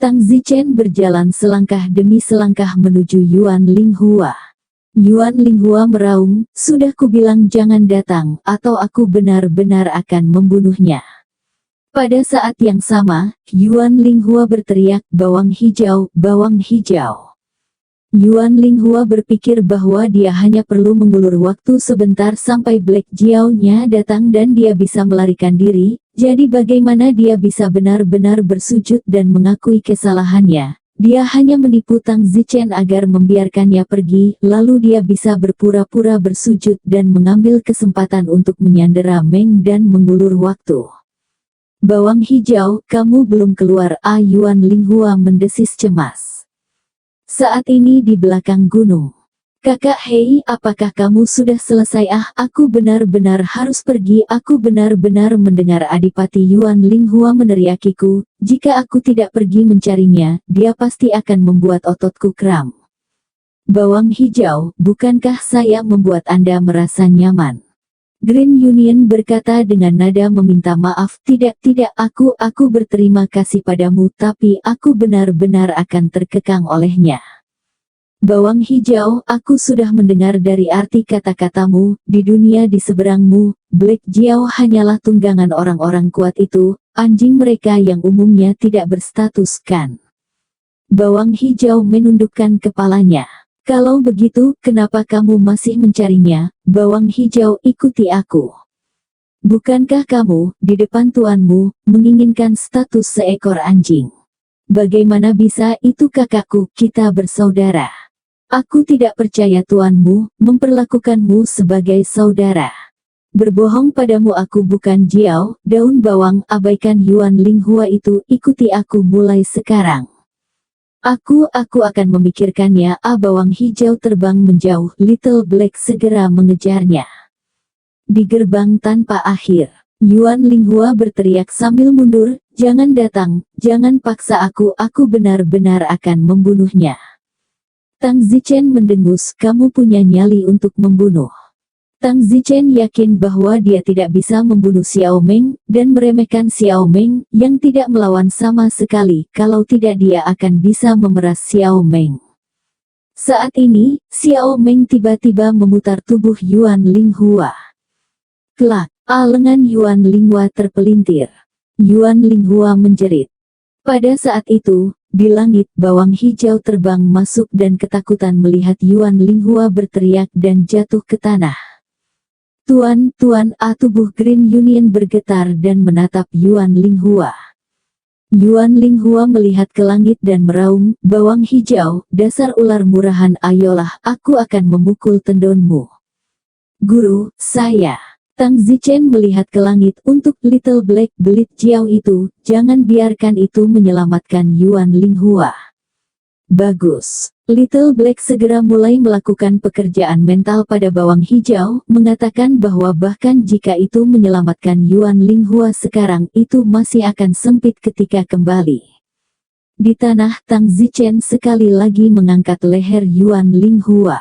Tang Zichen berjalan selangkah demi selangkah menuju Yuan Linghua. Yuan Linghua meraung, sudah kubilang jangan datang, atau aku benar-benar akan membunuhnya. Pada saat yang sama, Yuan Linghua berteriak, bawang hijau, bawang hijau. Yuan Linghua berpikir bahwa dia hanya perlu mengulur waktu sebentar sampai Black Jiao-nya datang dan dia bisa melarikan diri, jadi bagaimana dia bisa benar-benar bersujud dan mengakui kesalahannya. Dia hanya menipu Tang Zichen agar membiarkannya pergi, lalu dia bisa berpura-pura bersujud dan mengambil kesempatan untuk menyandera Meng dan mengulur waktu. Bawang hijau, kamu belum keluar. Yuan Linghua mendesis cemas. Saat ini di belakang gunung. Kakak Hei, apakah kamu sudah selesai? Aku benar-benar harus pergi. Aku benar-benar mendengar Adipati Yuan Linghua meneriakiku, jika aku tidak pergi mencarinya, dia pasti akan membuat ototku kram. Bawang hijau, bukankah saya membuat Anda merasa nyaman? Green Union berkata dengan nada meminta maaf, tidak, aku berterima kasih padamu, tapi aku benar-benar akan terkekang olehnya. Bawang hijau, aku sudah mendengar dari arti kata-katamu, di dunia di seberangmu, Black Jiao hanyalah tunggangan orang-orang kuat itu, anjing mereka yang umumnya tidak berstatus kan. Bawang hijau menundukkan kepalanya. Kalau begitu, kenapa kamu masih mencarinya? Bawang hijau, ikuti aku. Bukankah kamu, di depan tuanmu, menginginkan status seekor anjing? Bagaimana bisa? Itu kakakku, kita bersaudara. Aku tidak percaya tuanmu memperlakukanmu sebagai saudara. Berbohong padamu, aku bukan Jiao, daun bawang, abaikan Yuan Linghua itu, ikuti aku mulai sekarang. Aku akan memikirkannya. Bawang hijau terbang menjauh, Little Black segera mengejarnya. Di gerbang tanpa akhir, Yuan Linghua berteriak sambil mundur, jangan datang, jangan paksa aku benar-benar akan membunuhnya. Tang Zichen mendengus, kamu punya nyali untuk membunuh. Tang Zichen yakin bahwa dia tidak bisa membunuh Xiao Meng, dan meremehkan Xiao Meng, yang tidak melawan sama sekali, kalau tidak dia akan bisa memeras Xiao Meng. Saat ini, Xiao Meng tiba-tiba memutar tubuh Yuan Linghua. Kelak, lengan Yuan Linghua terpelintir. Yuan Linghua menjerit. Pada saat itu, di langit, bawang hijau terbang masuk dan ketakutan melihat Yuan Linghua berteriak dan jatuh ke tanah. Tuan, tubuh Green Union bergetar dan menatap Yuan Linghua. Yuan Linghua melihat ke langit dan meraung, bawang hijau, dasar ular murahan, ayolah, aku akan memukul tendonmu. Guru, saya. Tang Zichen melihat ke langit untuk Little Black belit Jiao itu, jangan biarkan itu menyelamatkan Yuan Linghua. Bagus. Little Black segera mulai melakukan pekerjaan mental pada bawang hijau, mengatakan bahwa bahkan jika itu menyelamatkan Yuan Linghua sekarang, itu masih akan sempit ketika kembali. Di tanah, Tang Zichen sekali lagi mengangkat leher Yuan Linghua.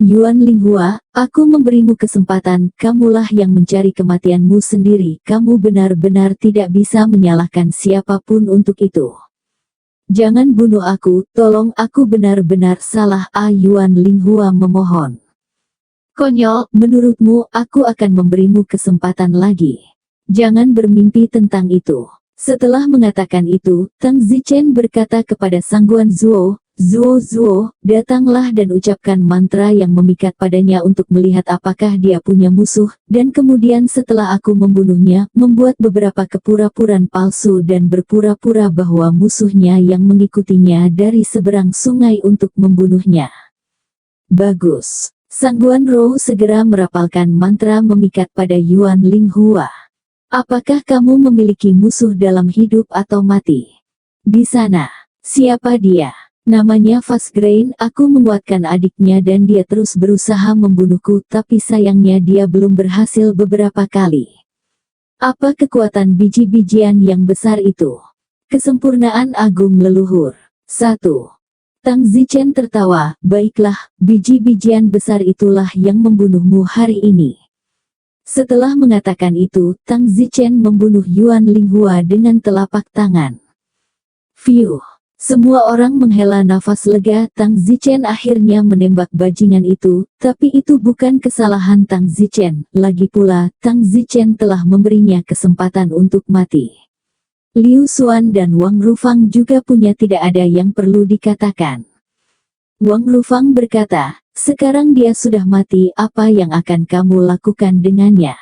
Yuan Linghua, aku memberimu kesempatan, kamulah yang mencari kematianmu sendiri, kamu benar-benar tidak bisa menyalahkan siapapun untuk itu. Jangan bunuh aku, tolong, aku benar-benar salah. Yuan Linghua memohon. Konyol, menurutmu aku akan memberimu kesempatan lagi. Jangan bermimpi tentang itu. Setelah mengatakan itu, Tang Zichen berkata kepada Sangguan Zuo, Zuo, datanglah dan ucapkan mantra yang memikat padanya untuk melihat apakah dia punya musuh, dan kemudian setelah aku membunuhnya, membuat beberapa kepura-puran palsu dan berpura-pura bahwa musuhnya yang mengikutinya dari seberang sungai untuk membunuhnya. Bagus. Sangguan Rou segera merapalkan mantra memikat pada Yuan Linghua. Apakah kamu memiliki musuh dalam hidup atau mati? Di sana. Siapa dia? Namanya Fast Grain, aku menguatkan adiknya dan dia terus berusaha membunuhku, tapi sayangnya dia belum berhasil beberapa kali. Apa kekuatan biji-bijian yang besar itu? Kesempurnaan agung leluhur. 1. Tang Zichen tertawa, baiklah, biji-bijian besar itulah yang membunuhmu hari ini. Setelah mengatakan itu, Tang Zichen membunuh Yuan Linghua dengan telapak tangan. Fiuh. Semua orang menghela nafas lega. Tang Zichen akhirnya menembak bajingan itu, tapi itu bukan kesalahan Tang Zichen. Lagi pula, Tang Zichen telah memberinya kesempatan untuk mati. Liu Xuan dan Wang Rufang juga punya tidak ada yang perlu dikatakan. Wang Rufang berkata, sekarang dia sudah mati, apa yang akan kamu lakukan dengannya?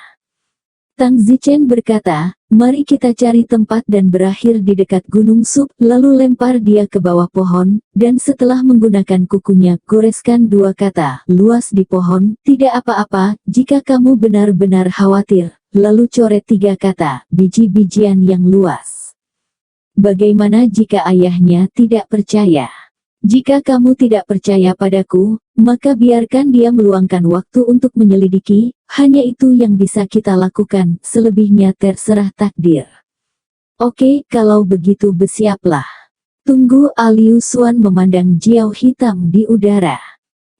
Tang Zichen berkata, mari kita cari tempat dan berakhir di dekat Gunung Sup, lalu lempar dia ke bawah pohon, dan setelah menggunakan kukunya, goreskan 2 kata, luas di pohon, tidak apa-apa, jika kamu benar-benar khawatir, lalu coret 3 kata, biji-bijian yang luas. Bagaimana jika ayahnya tidak percaya? Jika kamu tidak percaya padaku, maka biarkan dia meluangkan waktu untuk menyelidiki, hanya itu yang bisa kita lakukan, selebihnya terserah takdir. Oke, kalau begitu bersiaplah. Tunggu. Liu Xuan memandang Jiao hitam di udara.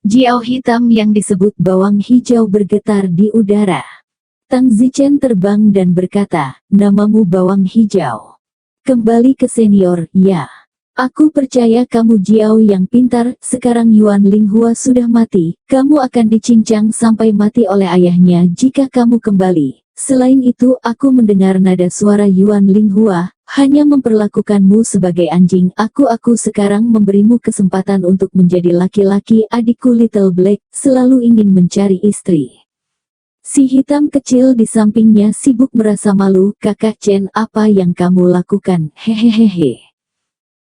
Jiao hitam yang disebut bawang hijau bergetar di udara. Tang Zichen terbang dan berkata, namamu bawang hijau. Kembali ke senior, ya. Aku percaya kamu Jiao yang pintar. Sekarang Yuan Linghua sudah mati. Kamu akan dicincang sampai mati oleh ayahnya jika kamu kembali. Selain itu, aku mendengar nada suara Yuan Linghua, hanya memperlakukanmu sebagai anjing. Aku sekarang memberimu kesempatan untuk menjadi laki-laki. Adikku Little Black selalu ingin mencari istri. Si hitam kecil di sampingnya sibuk merasa malu. Kakak Chen, apa yang kamu lakukan? Hehehehe.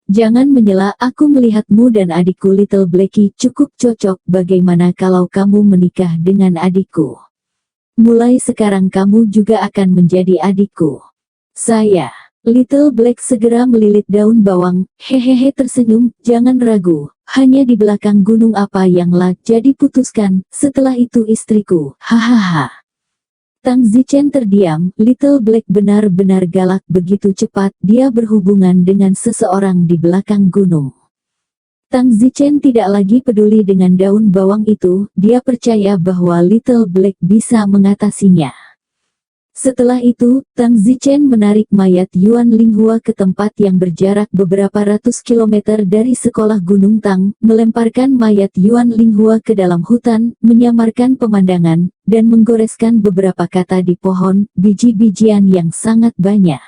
Jangan menyela, aku melihatmu dan adikku Little Blackie cukup cocok. Bagaimana kalau kamu menikah dengan adikku? Mulai sekarang kamu juga akan menjadi adikku. Saya, Little Black segera melilit daun bawang. Hehehe tersenyum, jangan ragu. Hanya di belakang gunung apa yang jadi putuskan. Setelah itu istriku. Hahaha. Tang Zichen terdiam. Little Black benar-benar galak. Begitu cepat dia berhubungan dengan seseorang di belakang gunung. Tang Zichen tidak lagi peduli dengan daun bawang itu. Dia percaya bahwa Little Black bisa mengatasinya. Setelah itu, Tang Zichen menarik mayat Yuan Linghua ke tempat yang berjarak beberapa ratus kilometer dari sekolah Gunung Tang, melemparkan mayat Yuan Linghua ke dalam hutan, menyamarkan pemandangan, dan menggoreskan beberapa kata di pohon, biji-bijian yang sangat banyak.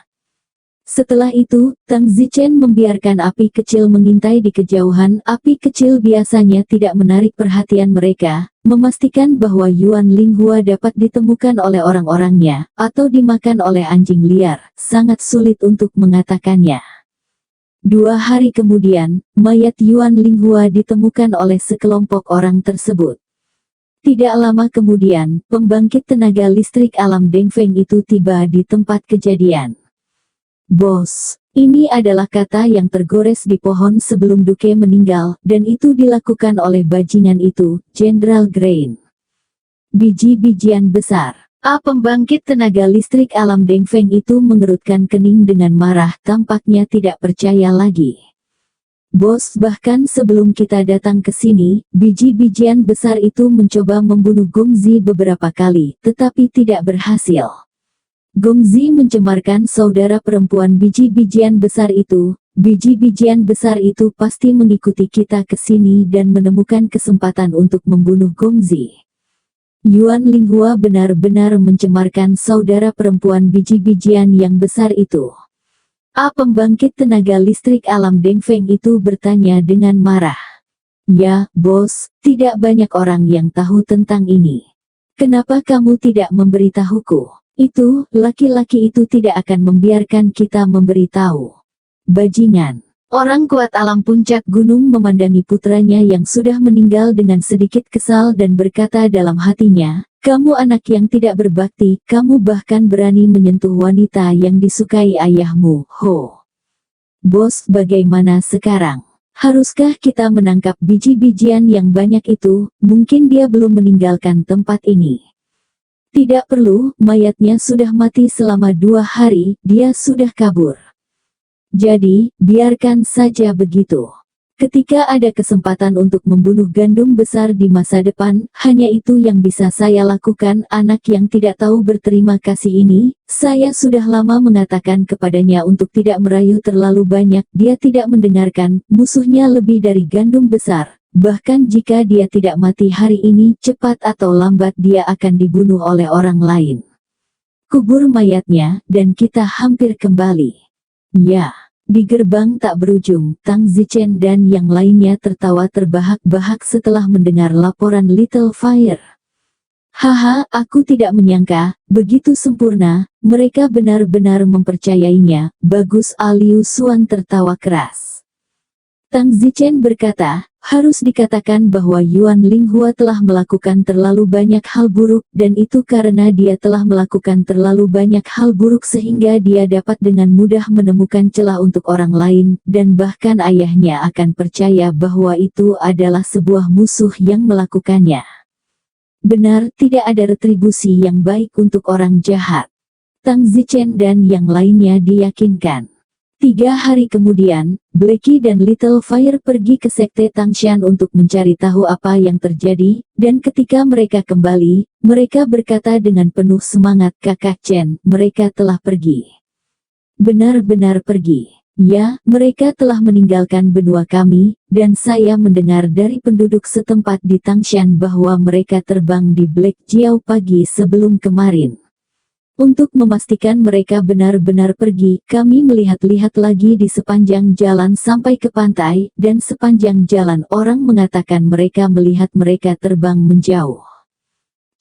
Setelah itu, Tang Zichen membiarkan api kecil mengintai di kejauhan. Api kecil biasanya tidak menarik perhatian mereka, memastikan bahwa Yuan Linghua dapat ditemukan oleh orang-orangnya, atau dimakan oleh anjing liar, sangat sulit untuk mengatakannya. 2 hari kemudian, mayat Yuan Linghua ditemukan oleh sekelompok orang tersebut. Tidak lama kemudian, pembangkit tenaga listrik alam Dengfeng itu tiba di tempat kejadian. Bos, ini adalah kata yang tergores di pohon sebelum Duke meninggal, dan itu dilakukan oleh bajingan itu, Jenderal Grain. Biji-bijian besar. Pembangkit tenaga listrik alam Dengfeng itu mengerutkan kening dengan marah, tampaknya tidak percaya lagi. Bos, bahkan sebelum kita datang ke sini, biji-bijian besar itu mencoba membunuh Gongzi beberapa kali, tetapi tidak berhasil. Gongzi mencemarkan saudara perempuan biji-bijian besar itu. Biji-bijian besar itu pasti mengikuti kita ke sini dan menemukan kesempatan untuk membunuh Gongzi. Yuan Linghua benar-benar mencemarkan saudara perempuan biji-bijian yang besar itu. Pembangkit tenaga listrik alam Dengfeng itu bertanya dengan marah. Ya, bos, tidak banyak orang yang tahu tentang ini. Kenapa kamu tidak memberitahuku? Itu, laki-laki itu tidak akan membiarkan kita memberitahu. Bajingan. Orang kuat alam puncak gunung memandangi putranya yang sudah meninggal dengan sedikit kesal dan berkata dalam hatinya, kamu anak yang tidak berbakti, kamu bahkan berani menyentuh wanita yang disukai ayahmu. Ho. Bos, bagaimana sekarang? Haruskah kita menangkap biji-bijian yang banyak itu? Mungkin dia belum meninggalkan tempat ini. Tidak perlu, mayatnya sudah mati selama 2 hari, dia sudah kabur. Jadi, biarkan saja begitu. Ketika ada kesempatan untuk membunuh gandum besar di masa depan, hanya itu yang bisa saya lakukan. Anak yang tidak tahu berterima kasih ini, saya sudah lama mengatakan kepadanya untuk tidak merayu terlalu banyak. Dia tidak mendengarkan, musuhnya lebih dari gandum besar. Bahkan jika dia tidak mati hari ini, cepat atau lambat dia akan dibunuh oleh orang lain. Kubur mayatnya, dan kita hampir kembali. Ya, di gerbang tak berujung, Tang Zichen dan yang lainnya tertawa terbahak-bahak setelah mendengar laporan Little Fire. Haha, aku tidak menyangka, begitu sempurna, mereka benar-benar mempercayainya. Bagus. Liu Xuan tertawa keras. Tang Zichen berkata, harus dikatakan bahwa Yuan Linghua telah melakukan terlalu banyak hal buruk, dan itu karena dia telah melakukan terlalu banyak hal buruk sehingga dia dapat dengan mudah menemukan celah untuk orang lain, dan bahkan ayahnya akan percaya bahwa itu adalah sebuah musuh yang melakukannya. Benar, tidak ada retribusi yang baik untuk orang jahat. Tang Zichen dan yang lainnya diyakinkan. 3 hari kemudian, Blacky dan Little Fire pergi ke Sekte Tangshan untuk mencari tahu apa yang terjadi, dan ketika mereka kembali, mereka berkata dengan penuh semangat, Kakak Chen, mereka telah pergi. Benar-benar pergi. Ya, mereka telah meninggalkan benua kami, dan saya mendengar dari penduduk setempat di Tangshan bahwa mereka terbang di Black Jiao pagi sebelum kemarin. Untuk memastikan mereka benar-benar pergi, kami melihat-lihat lagi di sepanjang jalan sampai ke pantai, dan sepanjang jalan orang mengatakan mereka melihat mereka terbang menjauh.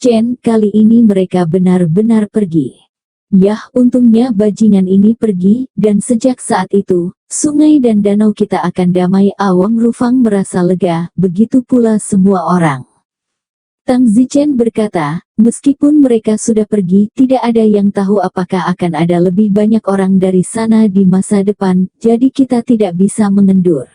Chen, kali ini mereka benar-benar pergi. Yah, untungnya bajingan ini pergi, dan sejak saat itu, sungai dan danau kita akan damai. Wang Rufang merasa lega, begitu pula semua orang. Tang Zichen berkata, meskipun mereka sudah pergi, tidak ada yang tahu apakah akan ada lebih banyak orang dari sana di masa depan, jadi kita tidak bisa mengendur.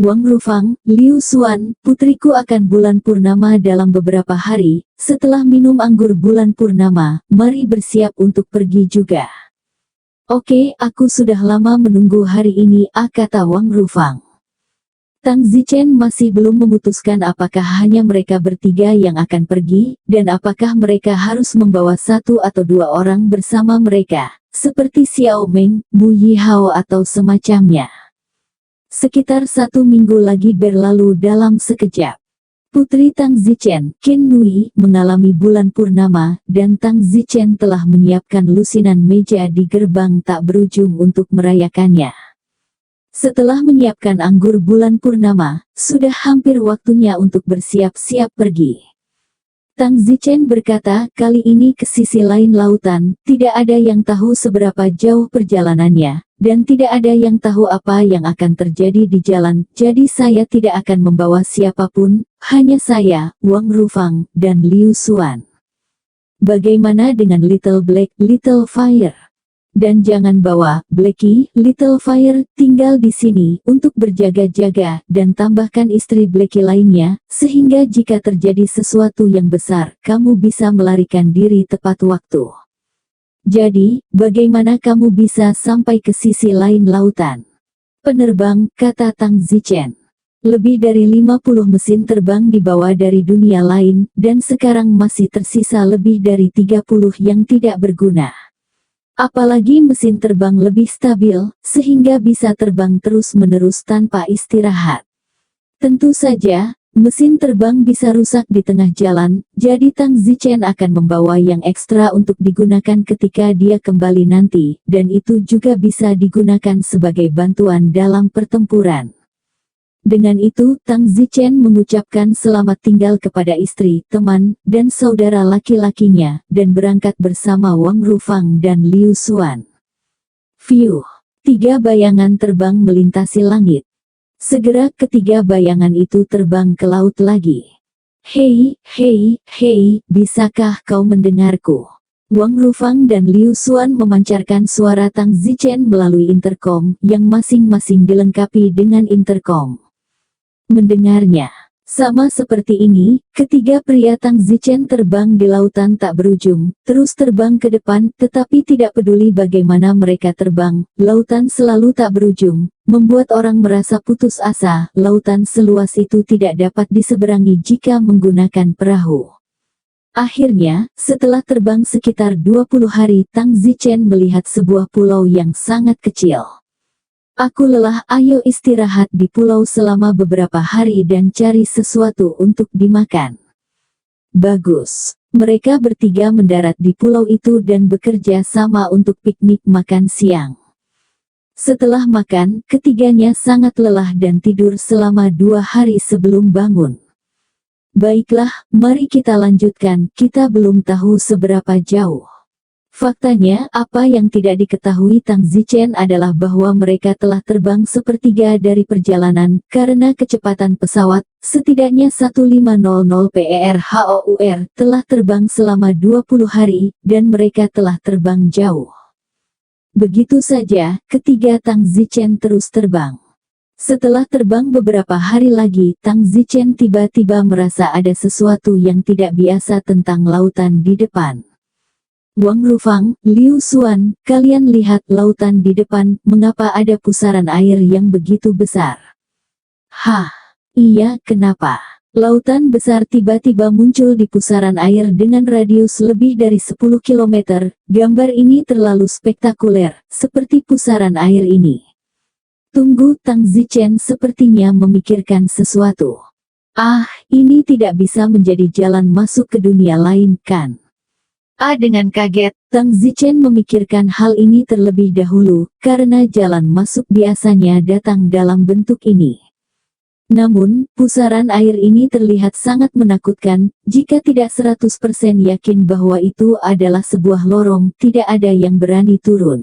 Wang Rufang, Liu Xuan, putriku akan bulan purnama dalam beberapa hari, setelah minum anggur bulan purnama, mari bersiap untuk pergi juga. Oke, aku sudah lama menunggu hari ini, kata Wang Rufang. Tang Zichen masih belum memutuskan apakah hanya mereka bertiga yang akan pergi, dan apakah mereka harus membawa 1 atau 2 orang bersama mereka, seperti Xiao Meng, Mu Yihao atau semacamnya. Sekitar 1 minggu lagi berlalu dalam sekejap. Putri Tang Zichen, Qin Nui, mengalami bulan purnama, dan Tang Zichen telah menyiapkan lusinan meja di gerbang tak berujung untuk merayakannya. Setelah menyiapkan anggur bulan purnama, sudah hampir waktunya untuk bersiap-siap pergi. Tang Zichen berkata, kali ini ke sisi lain lautan, tidak ada yang tahu seberapa jauh perjalanannya, dan tidak ada yang tahu apa yang akan terjadi di jalan, jadi saya tidak akan membawa siapapun, hanya saya, Wang Rufang, dan Liu Xuan. Bagaimana dengan Little Black, Little Fire? Dan jangan bawa, Blacky, Little Fire, tinggal di sini, untuk berjaga-jaga, dan tambahkan istri Blacky lainnya, sehingga jika terjadi sesuatu yang besar, kamu bisa melarikan diri tepat waktu. Jadi, bagaimana kamu bisa sampai ke sisi lain lautan? Penerbang, kata Tang Zichen. Lebih dari 50 mesin terbang dibawa dari dunia lain, dan sekarang masih tersisa lebih dari 30 yang tidak berguna. Apalagi mesin terbang lebih stabil, sehingga bisa terbang terus-menerus tanpa istirahat. Tentu saja, mesin terbang bisa rusak di tengah jalan, jadi Tang Zichen akan membawa yang ekstra untuk digunakan ketika dia kembali nanti, dan itu juga bisa digunakan sebagai bantuan dalam pertempuran. Dengan itu, Tang Zichen mengucapkan selamat tinggal kepada istri, teman, dan saudara laki-lakinya, dan berangkat bersama Wang Rufang dan Liu Xuan. Fiuh! 3 bayangan terbang melintasi langit. Segera ketiga bayangan itu terbang ke laut lagi. Hei, hei, hei, bisakah kau mendengarku? Wang Rufang dan Liu Xuan memancarkan suara Tang Zichen melalui interkom, yang masing-masing dilengkapi dengan interkom. Mendengarnya. Sama seperti ini, ketiga pria Tang Zichen terbang di lautan tak berujung, terus terbang ke depan, tetapi tidak peduli bagaimana mereka terbang, lautan selalu tak berujung, membuat orang merasa putus asa. Lautan seluas itu tidak dapat diseberangi jika menggunakan perahu. Akhirnya, setelah terbang sekitar 20 hari, Tang Zichen melihat sebuah pulau yang sangat kecil. Aku lelah, ayo istirahat di pulau selama beberapa hari dan cari sesuatu untuk dimakan. Bagus. Mereka bertiga mendarat di pulau itu dan bekerja sama untuk piknik makan siang. Setelah makan, ketiganya sangat lelah dan tidur selama 2 hari sebelum bangun. Baiklah, mari kita lanjutkan, kita belum tahu seberapa jauh. Faktanya, apa yang tidak diketahui Tang Zichen adalah bahwa mereka telah terbang sepertiga dari perjalanan, karena kecepatan pesawat, setidaknya 1500 PERHOUR, telah terbang selama 20 hari, dan mereka telah terbang jauh. Begitu saja, ketiga Tang Zichen terus terbang. Setelah terbang beberapa hari lagi, Tang Zichen tiba-tiba merasa ada sesuatu yang tidak biasa tentang lautan di depan. Wang Rufang, Liu Xuan, kalian lihat lautan di depan, mengapa ada pusaran air yang begitu besar? Hah, iya, kenapa? Lautan besar tiba-tiba muncul di pusaran air dengan radius lebih dari 10 km. Gambar ini terlalu spektakuler, seperti pusaran air ini. Tunggu, Tang Zichen sepertinya memikirkan sesuatu. Ah, ini tidak bisa menjadi jalan masuk ke dunia lain, kan? Dengan kaget, Tang Zichen memikirkan hal ini terlebih dahulu, karena jalan masuk biasanya datang dalam bentuk ini. Namun, pusaran air ini terlihat sangat menakutkan. Jika tidak 100% yakin bahwa itu adalah sebuah lorong, tidak ada yang berani turun.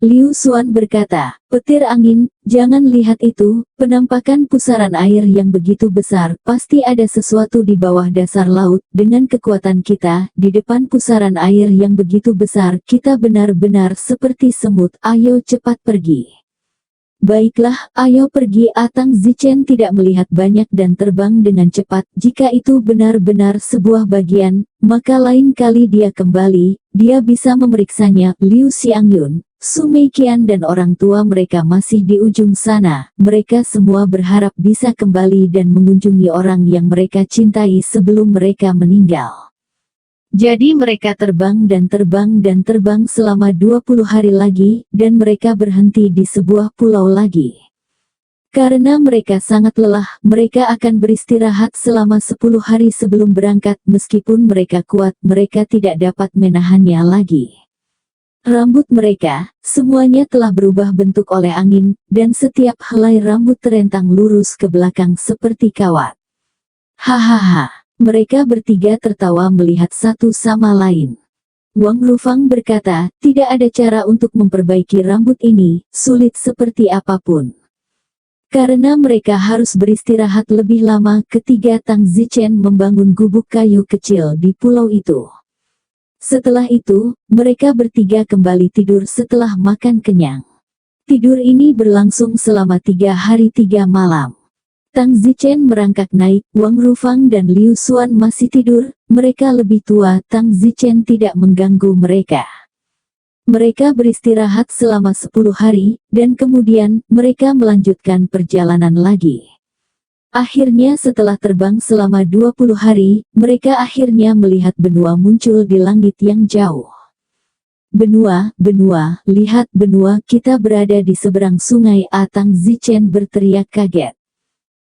Liu Xuan berkata, petir angin, jangan lihat itu, penampakan pusaran air yang begitu besar, pasti ada sesuatu di bawah dasar laut. Dengan kekuatan kita, di depan pusaran air yang begitu besar, kita benar-benar seperti semut. Ayo cepat pergi. Baiklah, ayo pergi. Tang Zichen tidak melihat banyak dan terbang dengan cepat. Jika itu benar-benar sebuah bagian, maka lain kali dia kembali, dia bisa memeriksanya. Liu Xiangyun, Su Meiqian dan orang tua mereka masih di ujung sana. Mereka semua berharap bisa kembali dan mengunjungi orang yang mereka cintai sebelum mereka meninggal. Jadi mereka terbang dan terbang dan terbang selama 20 hari lagi, dan mereka berhenti di sebuah pulau lagi. Karena mereka sangat lelah, mereka akan beristirahat selama 10 hari sebelum berangkat. Meskipun mereka kuat, mereka tidak dapat menahannya lagi. Rambut mereka, semuanya telah berubah bentuk oleh angin, dan setiap helai rambut terentang lurus ke belakang seperti kawat. Hahaha, mereka bertiga tertawa melihat satu sama lain. Wang Rufang berkata, tidak ada cara untuk memperbaiki rambut ini, sulit seperti apapun. Karena mereka harus beristirahat lebih lama, ketiga Tang Zichen membangun gubuk kayu kecil di pulau itu. Setelah itu, mereka bertiga kembali tidur setelah makan kenyang. Tidur ini berlangsung selama 3 hari 3 malam. Tang Zichen merangkak naik, Wang Rufang dan Liu Xuan masih tidur, mereka lebih tua. Tang Zichen tidak mengganggu mereka. Mereka beristirahat selama 10 hari, dan kemudian, mereka melanjutkan perjalanan lagi. Akhirnya setelah terbang selama 20 hari, mereka akhirnya melihat benua muncul di langit yang jauh. Benua, benua, lihat benua, kita berada di seberang sungai. Tang Zichen berteriak kaget.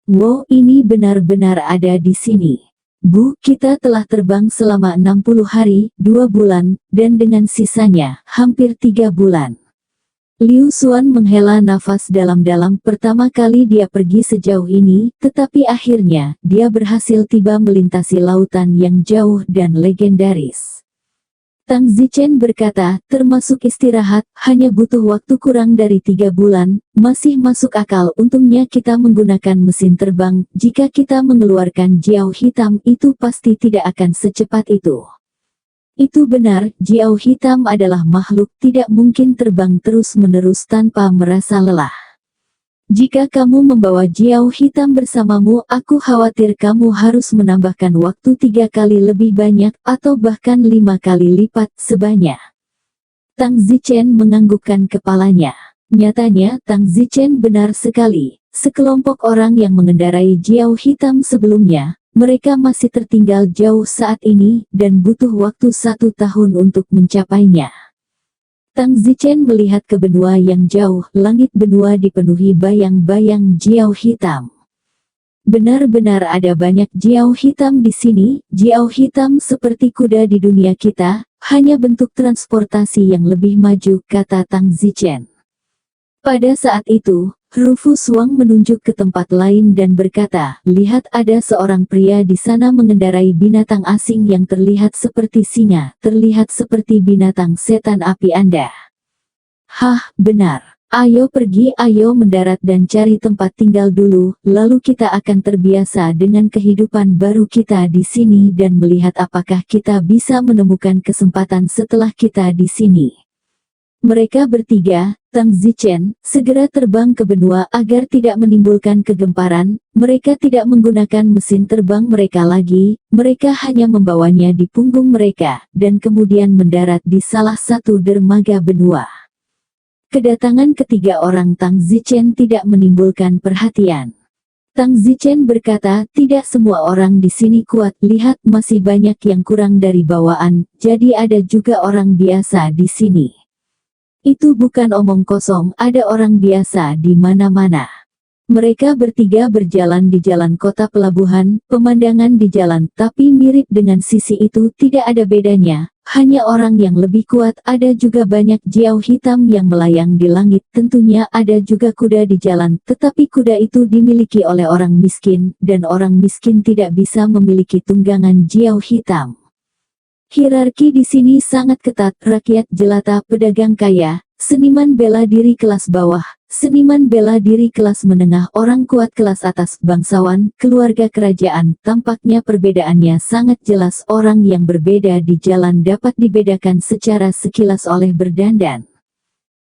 Wow, ini benar-benar ada di sini. Bu, kita telah terbang selama 60 hari, 2 bulan, dan dengan sisanya, hampir 3 bulan. Liu Xuan menghela nafas dalam-dalam. Pertama kali dia pergi sejauh ini, tetapi akhirnya, dia berhasil tiba melintasi lautan yang jauh dan legendaris. Tang Zichen berkata, termasuk istirahat, hanya butuh waktu kurang dari 3 bulan, masih masuk akal. Untungnya kita menggunakan mesin terbang, jika kita mengeluarkan Jiao hitam itu pasti tidak akan secepat itu. Itu benar, Jiao hitam adalah makhluk tidak mungkin terbang terus-menerus tanpa merasa lelah. Jika kamu membawa Jiao hitam bersamamu, aku khawatir kamu harus menambahkan waktu 3 kali lebih banyak, atau bahkan 5 kali lipat sebanyak. Tang Zichen menganggukkan kepalanya. Nyatanya, Tang Zichen benar sekali. Sekelompok orang yang mengendarai Jiao hitam sebelumnya, mereka masih tertinggal jauh saat ini, dan butuh waktu 1 tahun untuk mencapainya. Tang Zichen melihat ke benua yang jauh, langit benua dipenuhi bayang-bayang Jiao hitam. Benar-benar ada banyak Jiao hitam di sini. Jiao hitam seperti kuda di dunia kita, hanya bentuk transportasi yang lebih maju, kata Tang Zichen. Pada saat itu, Rufus Wang menunjuk ke tempat lain dan berkata, lihat ada seorang pria di sana mengendarai binatang asing yang terlihat seperti singa, terlihat seperti binatang setan api Anda. Hah, benar. Ayo pergi, ayo mendarat dan cari tempat tinggal dulu, lalu kita akan terbiasa dengan kehidupan baru kita di sini dan melihat apakah kita bisa menemukan kesempatan setelah kita di sini. Mereka bertiga, Tang Zichen, segera terbang ke benua agar tidak menimbulkan kegemparan. Mereka tidak menggunakan mesin terbang mereka lagi, mereka hanya membawanya di punggung mereka, dan kemudian mendarat di salah satu dermaga benua. Kedatangan ketiga orang Tang Zichen tidak menimbulkan perhatian. Tang Zichen berkata, tidak semua orang di sini kuat, lihat masih banyak yang kurang dari bawaan, jadi ada juga orang biasa di sini. Itu bukan omong kosong, ada orang biasa di mana-mana. Mereka bertiga berjalan di jalan kota pelabuhan, pemandangan di jalan, tapi mirip dengan sisi itu tidak ada bedanya, hanya orang yang lebih kuat, ada juga banyak jiao hitam yang melayang di langit, tentunya ada juga kuda di jalan, tetapi kuda itu dimiliki oleh orang miskin, dan orang miskin tidak bisa memiliki tunggangan jiao hitam. Hierarki di sini sangat ketat, rakyat jelata, pedagang kaya, seniman bela diri kelas bawah, seniman bela diri kelas menengah, orang kuat kelas atas, bangsawan, keluarga kerajaan, tampaknya perbedaannya sangat jelas. Orang yang berbeda di jalan dapat dibedakan secara sekilas oleh berdandan.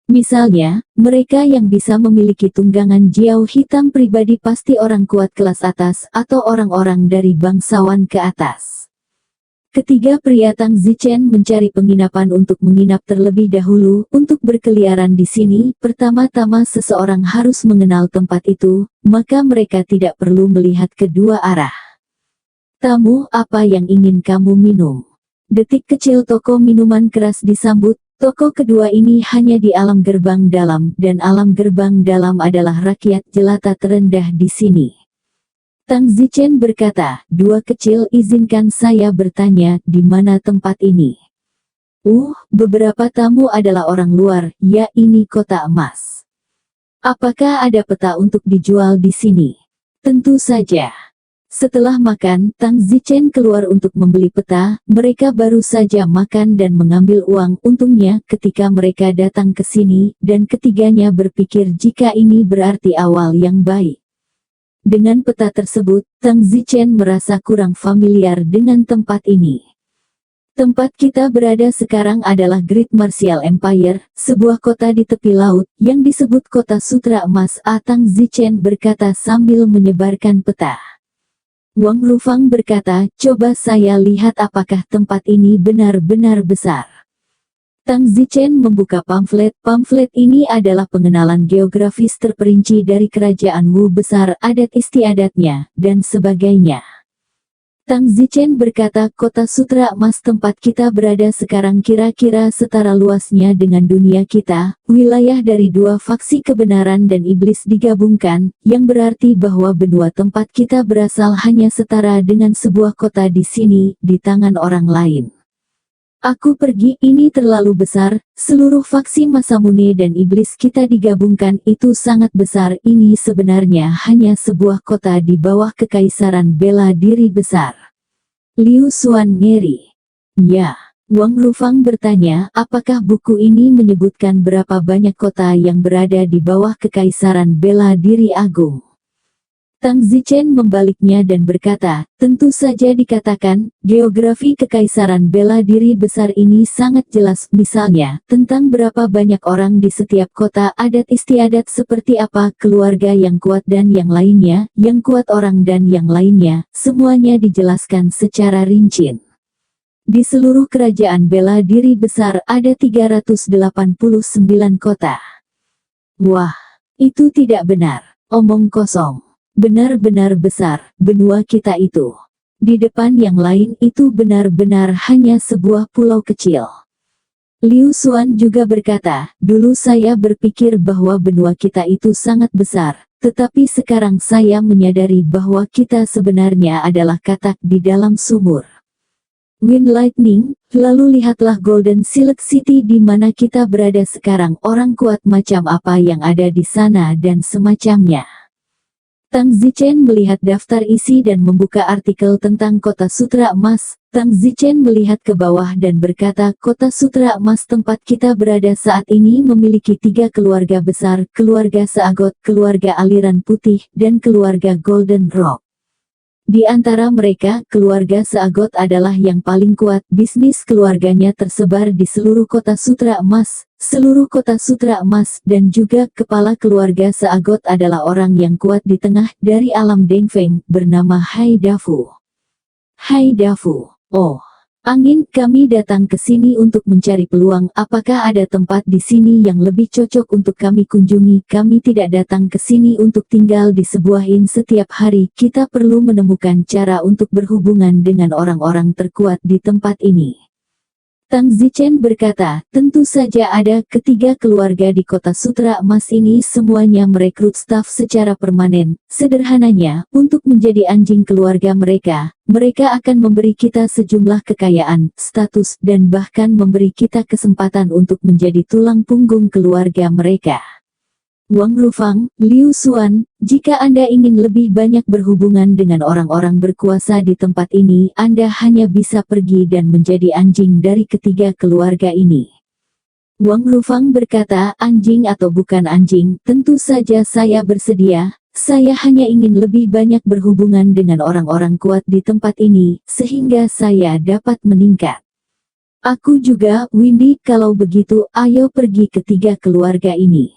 Misalnya, mereka yang bisa memiliki tunggangan jiao hitam pribadi pasti orang kuat kelas atas, atau orang-orang dari bangsawan ke atas. Ketiga pria Tang Zichen mencari penginapan untuk menginap terlebih dahulu. Untuk berkeliaran di sini, pertama-tama seseorang harus mengenal tempat itu, maka mereka tidak perlu melihat kedua arah. Tamu, apa yang ingin kamu minum? Detik kecil toko minuman keras disambut. Toko kedua ini hanya di alam gerbang dalam, dan alam gerbang dalam adalah rakyat jelata terendah di sini. Tang Zichen berkata, dua kecil, izinkan saya bertanya, di mana tempat ini? Beberapa tamu adalah orang luar, ya ini kota emas. Apakah ada peta untuk dijual di sini? Tentu saja. Setelah makan, Tang Zichen keluar untuk membeli peta, mereka baru saja makan dan mengambil uang. Untungnya, ketika mereka datang ke sini, dan ketiganya berpikir jika ini berarti awal yang baik. Dengan peta tersebut, Tang Zichen merasa kurang familiar dengan tempat ini. Tempat kita berada sekarang adalah Great Martial Empire, sebuah kota di tepi laut, yang disebut Kota Sutra Emas. Tang Zichen berkata sambil menyebarkan peta. Wang Rufang berkata, coba saya lihat apakah tempat ini benar-benar besar. Tang Zichen membuka pamflet. Pamflet ini adalah pengenalan geografis terperinci dari kerajaan Wu besar, adat istiadatnya, dan sebagainya. Tang Zichen berkata, kota Sutra Emas tempat kita berada sekarang kira-kira setara luasnya dengan dunia kita, wilayah dari dua faksi kebenaran dan iblis digabungkan, yang berarti bahwa benua tempat kita berasal hanya setara dengan sebuah kota di sini, di tangan orang lain. Aku pergi, ini terlalu besar, seluruh faksi Masamune dan iblis kita digabungkan, itu sangat besar, ini sebenarnya hanya sebuah kota di bawah kekaisaran bela diri besar. Liu Xuan ngeri. Ya, Wang Rufang bertanya, apakah buku ini menyebutkan berapa banyak kota yang berada di bawah kekaisaran bela diri agung? Tang Zichen membaliknya dan berkata, tentu saja dikatakan, geografi kekaisaran bela diri besar ini sangat jelas, misalnya, tentang berapa banyak orang di setiap kota, adat istiadat seperti apa, keluarga yang kuat dan yang lainnya, yang kuat orang dan yang lainnya, semuanya dijelaskan secara rinci. Di seluruh kerajaan bela diri besar ada 389 kota. Wah, itu tidak benar, omong kosong. Benar-benar besar, benua kita itu. Di depan yang lain itu benar-benar hanya sebuah pulau kecil. Liu Xuan juga berkata, dulu saya berpikir bahwa benua kita itu sangat besar, tetapi sekarang saya menyadari bahwa kita sebenarnya adalah katak di dalam sumur. Wind Lightning, lalu lihatlah Golden Silk City di mana kita berada sekarang, orang kuat macam apa yang ada di sana dan semacamnya. Tang Zichen melihat daftar isi dan membuka artikel tentang Kota Sutra Emas. Tang Zichen melihat ke bawah dan berkata, Kota Sutra Emas tempat kita berada saat ini memiliki 3 keluarga besar, keluarga Seagot, keluarga Aliran Putih, dan keluarga Golden Rock. Di antara mereka, keluarga Seagot adalah yang paling kuat. Bisnis keluarganya tersebar di seluruh kota Sutra Emas. Seluruh kota Sutra Emas dan juga kepala keluarga Seagot adalah orang yang kuat di tengah dari alam Dengfeng, bernama Hai Dafu. Hai Dafu, oh, angin, kami datang ke sini untuk mencari peluang. Apakah ada tempat di sini yang lebih cocok untuk kami kunjungi? Kami tidak datang ke sini untuk tinggal di sebuah inn setiap hari. Kita perlu menemukan cara untuk berhubungan dengan orang-orang terkuat di tempat ini. Tang Zichen berkata, tentu saja ada. Ketiga keluarga di kota Sutra Emas ini semuanya merekrut staf secara permanen. Sederhananya, untuk menjadi anjing keluarga mereka, mereka akan memberi kita sejumlah kekayaan, status, dan bahkan memberi kita kesempatan untuk menjadi tulang punggung keluarga mereka. Wang Rufang, Liu Xuan, jika Anda ingin lebih banyak berhubungan dengan orang-orang berkuasa di tempat ini, Anda hanya bisa pergi dan menjadi anjing dari ketiga keluarga ini. Wang Rufang berkata, anjing atau bukan anjing, tentu saja saya bersedia. Saya hanya ingin lebih banyak berhubungan dengan orang-orang kuat di tempat ini, sehingga saya dapat meningkat. Aku juga, Windy, kalau begitu, ayo pergi ketiga keluarga ini.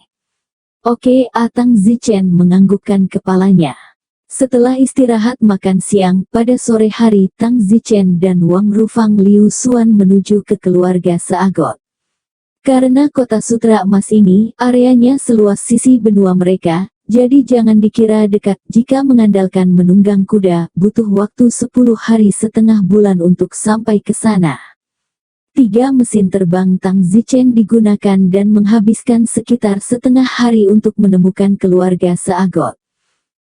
Oke, Tang Zichen menganggukkan kepalanya. Setelah istirahat makan siang, pada sore hari Tang Zichen dan Wang Rufang Liu Xuan menuju ke keluarga Seagot. Karena kota Sutra Emas ini, areanya seluas sisi benua mereka, jadi jangan dikira dekat. Jika mengandalkan menunggang kuda, butuh waktu 10 hari setengah bulan untuk sampai ke sana. 3 mesin terbang Tang Zichen digunakan dan menghabiskan sekitar setengah hari untuk menemukan keluarga Seagot.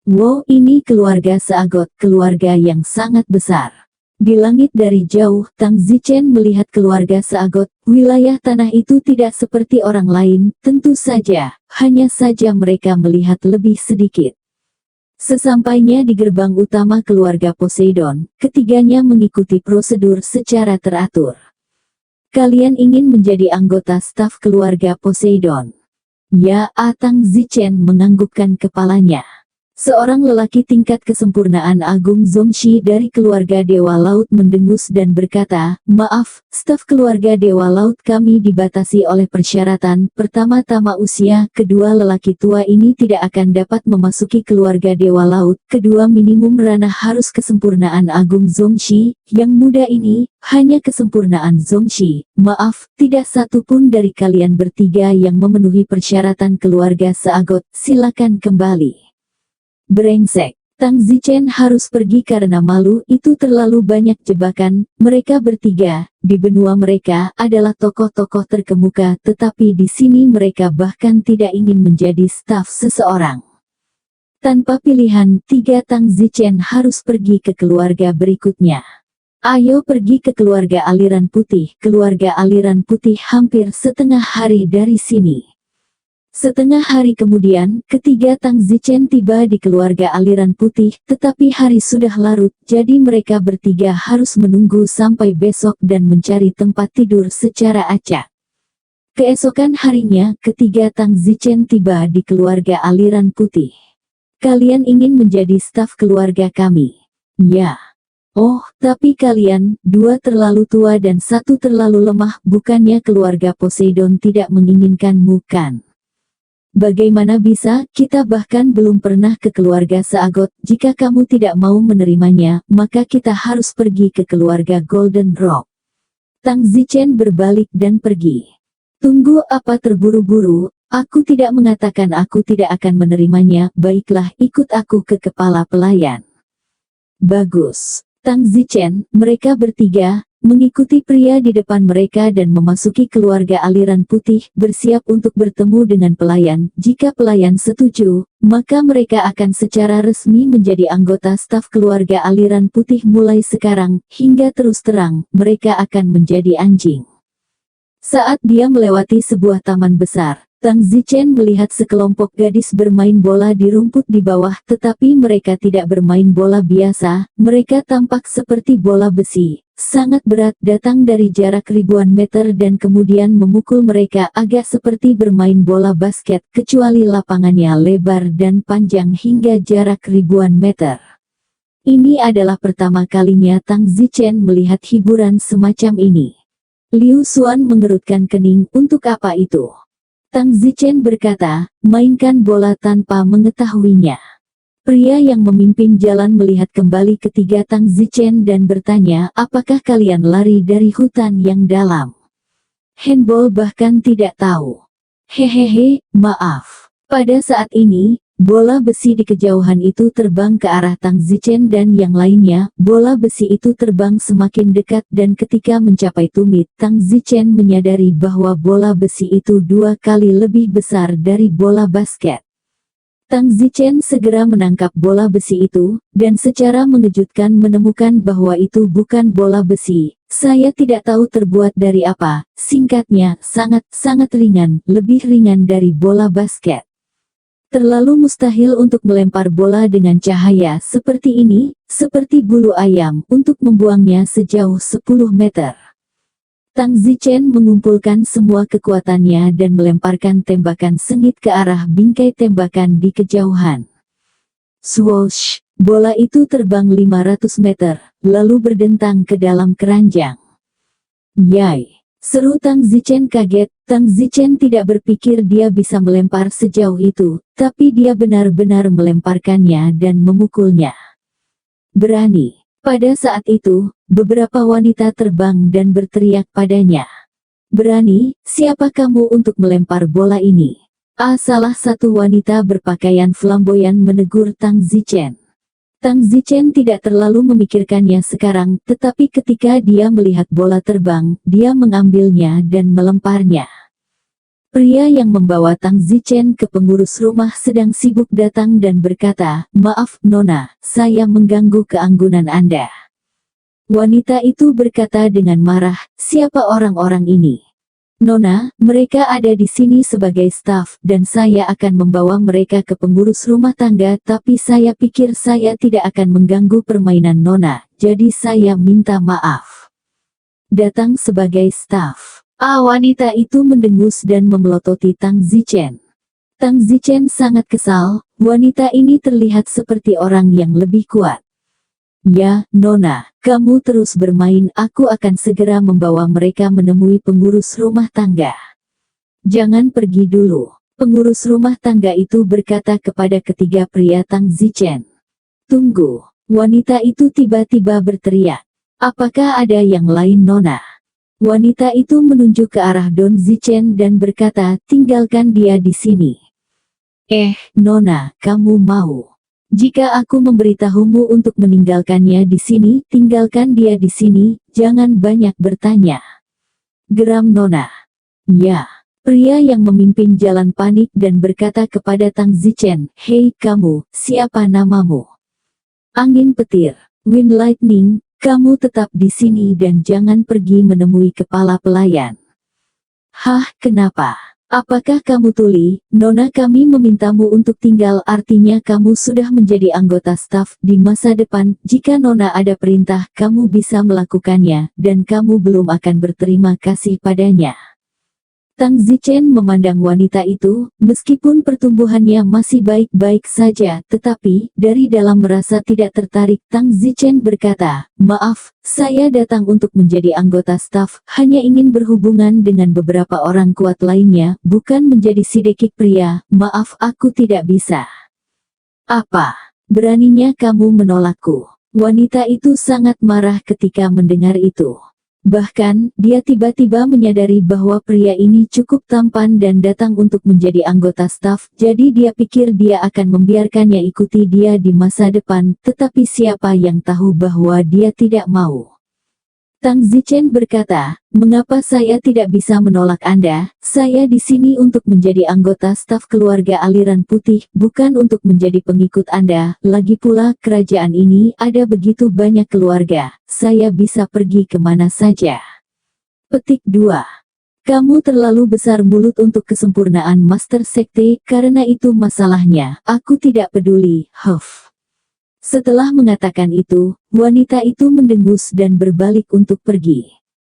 Wow, ini keluarga Seagot, keluarga yang sangat besar. Di langit dari jauh, Tang Zichen melihat keluarga Seagot. Wilayah tanah itu tidak seperti orang lain, tentu saja, hanya saja mereka melihat lebih sedikit. Sesampainya di gerbang utama keluarga Poseidon, ketiganya mengikuti prosedur secara teratur. Kalian ingin menjadi anggota staf keluarga Poseidon? Ya, Tang Zichen menganggukkan kepalanya. Seorang lelaki tingkat kesempurnaan Agung Zongxi dari keluarga Dewa Laut mendengus dan berkata, maaf, staf keluarga Dewa Laut kami dibatasi oleh persyaratan. Pertama-tama usia, kedua lelaki tua ini tidak akan dapat memasuki keluarga Dewa Laut. Kedua minimum ranah harus kesempurnaan Agung Zongxi. Yang muda ini, hanya kesempurnaan Zongxi. Maaf, tidak satu pun dari kalian bertiga yang memenuhi persyaratan keluarga Seagot. Silakan kembali. Brengsek. Tang Zichen harus pergi karena malu, itu terlalu banyak jebakan. Mereka bertiga, di benua mereka, adalah tokoh-tokoh terkemuka, tetapi di sini mereka bahkan tidak ingin menjadi staf seseorang. Tanpa pilihan, 3 Tang Zichen harus pergi ke keluarga berikutnya. Ayo pergi ke keluarga aliran putih. Keluarga aliran putih hampir setengah hari dari sini. Setengah hari kemudian, ketiga Tang Zichen tiba di keluarga aliran putih, tetapi hari sudah larut, jadi mereka bertiga harus menunggu sampai besok dan mencari tempat tidur secara acak. Keesokan harinya, ketiga Tang Zichen tiba di keluarga aliran putih. Kalian ingin menjadi staf keluarga kami? Ya. Oh, tapi kalian, 2 terlalu tua dan 1 terlalu lemah, bukannya keluarga Poseidon tidak menginginkanmu kan? Bagaimana bisa, kita bahkan belum pernah ke keluarga Seagot. Jika kamu tidak mau menerimanya, maka kita harus pergi ke keluarga Golden Rock. Tang Zichen berbalik dan pergi. Tunggu, apa terburu-buru? Aku tidak mengatakan aku tidak akan menerimanya. Baiklah, ikut aku ke kepala pelayan. Bagus. Tang Zichen, mereka bertiga, mengikuti pria di depan mereka dan memasuki keluarga aliran putih, bersiap untuk bertemu dengan pelayan. Jika pelayan setuju, maka mereka akan secara resmi menjadi anggota staf keluarga aliran putih mulai sekarang, hingga terus terang, mereka akan menjadi anjing. Saat dia melewati sebuah taman besar, Tang Zichen melihat sekelompok gadis bermain bola di rumput di bawah, tetapi mereka tidak bermain bola biasa, mereka tampak seperti bola besi, sangat berat, datang dari jarak ribuan meter dan kemudian memukul mereka agak seperti bermain bola basket, kecuali lapangannya lebar dan panjang hingga jarak ribuan meter. Ini adalah pertama kalinya Tang Zichen melihat hiburan semacam ini. Liu Xuan mengerutkan kening, untuk apa itu? Tang Zichen berkata, mainkan bola tanpa mengetahuinya. Pria yang memimpin jalan melihat kembali ketiga Tang Zichen dan bertanya, apakah kalian lari dari hutan yang dalam? Handball bahkan tidak tahu. Hehehe, maaf. Pada saat ini, bola besi di kejauhan itu terbang ke arah Tang Zichen dan yang lainnya. Bola besi itu terbang semakin dekat dan ketika mencapai tumit, Tang Zichen menyadari bahwa bola besi itu 2 kali lebih besar dari bola basket. Tang Zichen segera menangkap bola besi itu, dan secara mengejutkan menemukan bahwa itu bukan bola besi. Saya tidak tahu terbuat dari apa, singkatnya, sangat ringan, lebih ringan dari bola basket. Terlalu mustahil untuk melempar bola dengan cahaya seperti ini, seperti bulu ayam, untuk membuangnya sejauh 10 meter. Tang Zichen mengumpulkan semua kekuatannya dan melemparkan tembakan sengit ke arah bingkai tembakan di kejauhan. Swoosh! Bola itu terbang 500 meter, lalu berdentang ke dalam keranjang. Yai! Seru Tang Zichen kaget. Tang Zichen tidak berpikir dia bisa melempar sejauh itu, tapi dia benar-benar melemparkannya dan memukulnya. Berani! Pada saat itu, beberapa wanita terbang dan berteriak padanya. Berani, siapa kamu untuk melempar bola ini? Salah satu wanita berpakaian flamboyan menegur Tang Zichen. Tang Zichen tidak terlalu memikirkannya sekarang, tetapi ketika dia melihat bola terbang, dia mengambilnya dan melemparnya. Pria yang membawa Tang Zichen ke pengurus rumah sedang sibuk datang dan berkata, maaf Nona, saya mengganggu keanggunan Anda. Wanita itu berkata dengan marah, siapa orang-orang ini? Nona, mereka ada di sini sebagai staf, dan saya akan membawa mereka ke pengurus rumah tangga, tapi saya pikir saya tidak akan mengganggu permainan Nona, jadi saya minta maaf. Datang sebagai staf. Wanita itu mendengus dan memelototi Tang Zichen. Tang Zichen sangat kesal, wanita ini terlihat seperti orang yang lebih kuat. Ya, Nona, kamu terus bermain, aku akan segera membawa mereka menemui pengurus rumah tangga. Jangan pergi dulu. Pengurus rumah tangga itu berkata kepada ketiga pria Tang Zichen. Tunggu. Wanita itu tiba-tiba berteriak. Apakah ada yang lain Nona? Wanita itu menunjuk ke arah Don Zichen dan berkata, tinggalkan dia di sini. Nona, kamu mau? Jika aku memberitahumu untuk meninggalkannya di sini, tinggalkan dia di sini, jangan banyak bertanya. Geram Nona. Ya. Pria yang memimpin jalan panik dan berkata kepada Tang Zichen, hei kamu, siapa namamu? Angin petir, Wind Lightning. Kamu tetap di sini dan jangan pergi menemui kepala pelayan. Hah, kenapa? Apakah kamu tuli? Nona kami memintamu untuk tinggal, artinya kamu sudah menjadi anggota staf di masa depan. Jika Nona ada perintah, kamu bisa melakukannya, dan kamu belum akan berterima kasih padanya. Tang Zichen memandang wanita itu, meskipun pertumbuhannya masih baik-baik saja, tetapi, dari dalam merasa tidak tertarik, Tang Zichen berkata, maaf, saya datang untuk menjadi anggota staf, hanya ingin berhubungan dengan beberapa orang kuat lainnya, bukan menjadi sidekik pria, maaf aku tidak bisa. Apa? Beraninya kamu menolakku? Wanita itu sangat marah ketika mendengar itu. Bahkan, dia tiba-tiba menyadari bahwa pria ini cukup tampan dan datang untuk menjadi anggota staf, jadi dia pikir dia akan membiarkannya ikuti dia di masa depan, tetapi siapa yang tahu bahwa dia tidak mau. Tang Zichen berkata, mengapa saya tidak bisa menolak Anda? Saya di sini untuk menjadi anggota staf keluarga aliran putih, bukan untuk menjadi pengikut Anda. Lagi pula, kerajaan ini ada begitu banyak keluarga, saya bisa pergi kemana saja. Petik 2. Kamu terlalu besar mulut untuk kesempurnaan Master Sekte, karena itu masalahnya, aku tidak peduli, Huff. Setelah mengatakan itu, wanita itu mendengus dan berbalik untuk pergi.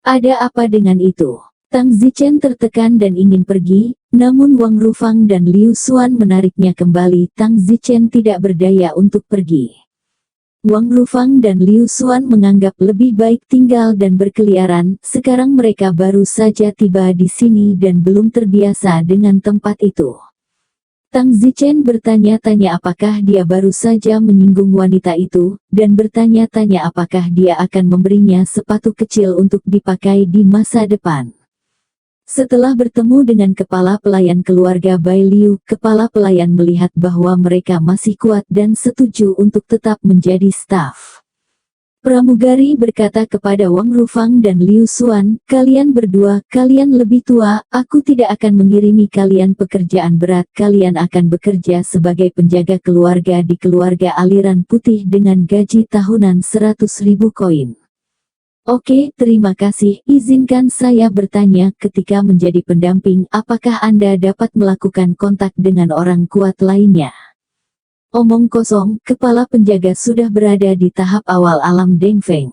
Ada apa dengan itu? Tang Zichen tertekan dan ingin pergi, namun Wang Rufang dan Liu Xuan menariknya kembali. Tang Zichen tidak berdaya untuk pergi. Wang Rufang dan Liu Xuan menganggap lebih baik tinggal dan berkeliaran. Sekarang mereka baru saja tiba di sini dan belum terbiasa dengan tempat itu. Tang Zichen bertanya-tanya apakah dia baru saja menyinggung wanita itu, dan bertanya-tanya apakah dia akan memberinya sepatu kecil untuk dipakai di masa depan. Setelah bertemu dengan kepala pelayan keluarga Bai Liu, kepala pelayan melihat bahwa mereka masih kuat dan setuju untuk tetap menjadi staf. Pramugari berkata kepada Wang Rufang dan Liu Xuan, kalian berdua, kalian lebih tua, aku tidak akan mengirimi kalian pekerjaan berat, kalian akan bekerja sebagai penjaga keluarga di keluarga aliran putih dengan gaji tahunan 100.000 koin. Oke, terima kasih. Izinkan saya bertanya, ketika menjadi pendamping, apakah Anda dapat melakukan kontak dengan orang kuat lainnya? Omong kosong, kepala penjaga sudah berada di tahap awal alam Deng Feng.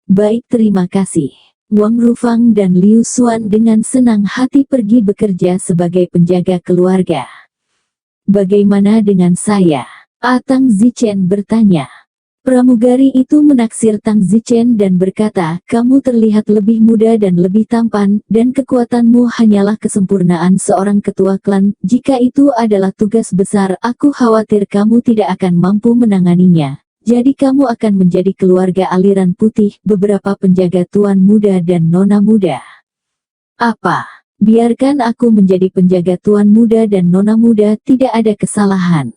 Baik, terima kasih. Wang Rufang dan Liu Xuan dengan senang hati pergi bekerja sebagai penjaga keluarga. Bagaimana dengan saya? Tang Zichen bertanya. Pramugari itu menaksir Tang Zichen dan berkata, kamu terlihat lebih muda dan lebih tampan, dan kekuatanmu hanyalah kesempurnaan seorang ketua klan. Jika itu adalah tugas besar, aku khawatir kamu tidak akan mampu menanganinya. Jadi kamu akan menjadi keluarga aliran putih, beberapa penjaga tuan muda dan nona muda. Apa? Biarkan aku menjadi penjaga tuan muda dan nona muda, tidak ada kesalahan.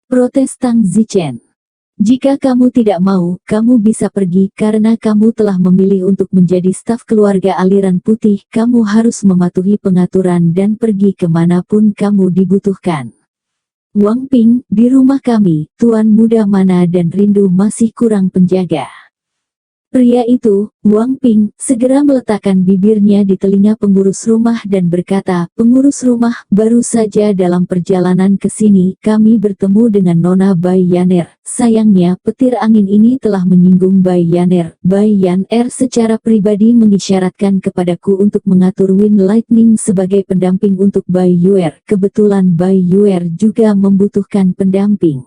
Protes Tang Zichen. Jika kamu tidak mau, kamu bisa pergi karena kamu telah memilih untuk menjadi staf keluarga aliran putih. Kamu harus mematuhi pengaturan dan pergi kemanapun kamu dibutuhkan. Wang Ping, di rumah kami, tuan muda mana dan rindu masih kurang penjaga. Pria itu, Wang Ping, segera meletakkan bibirnya di telinga pengurus rumah dan berkata, pengurus rumah, baru saja dalam perjalanan ke sini, kami bertemu dengan Nona Bai Yaner. Sayangnya, petir angin ini telah menyinggung Bai Yaner. Bai Yaner secara pribadi mengisyaratkan kepadaku untuk mengatur Wind Lightning sebagai pendamping untuk Bai Yuer. Kebetulan Bai Yuer juga membutuhkan pendamping.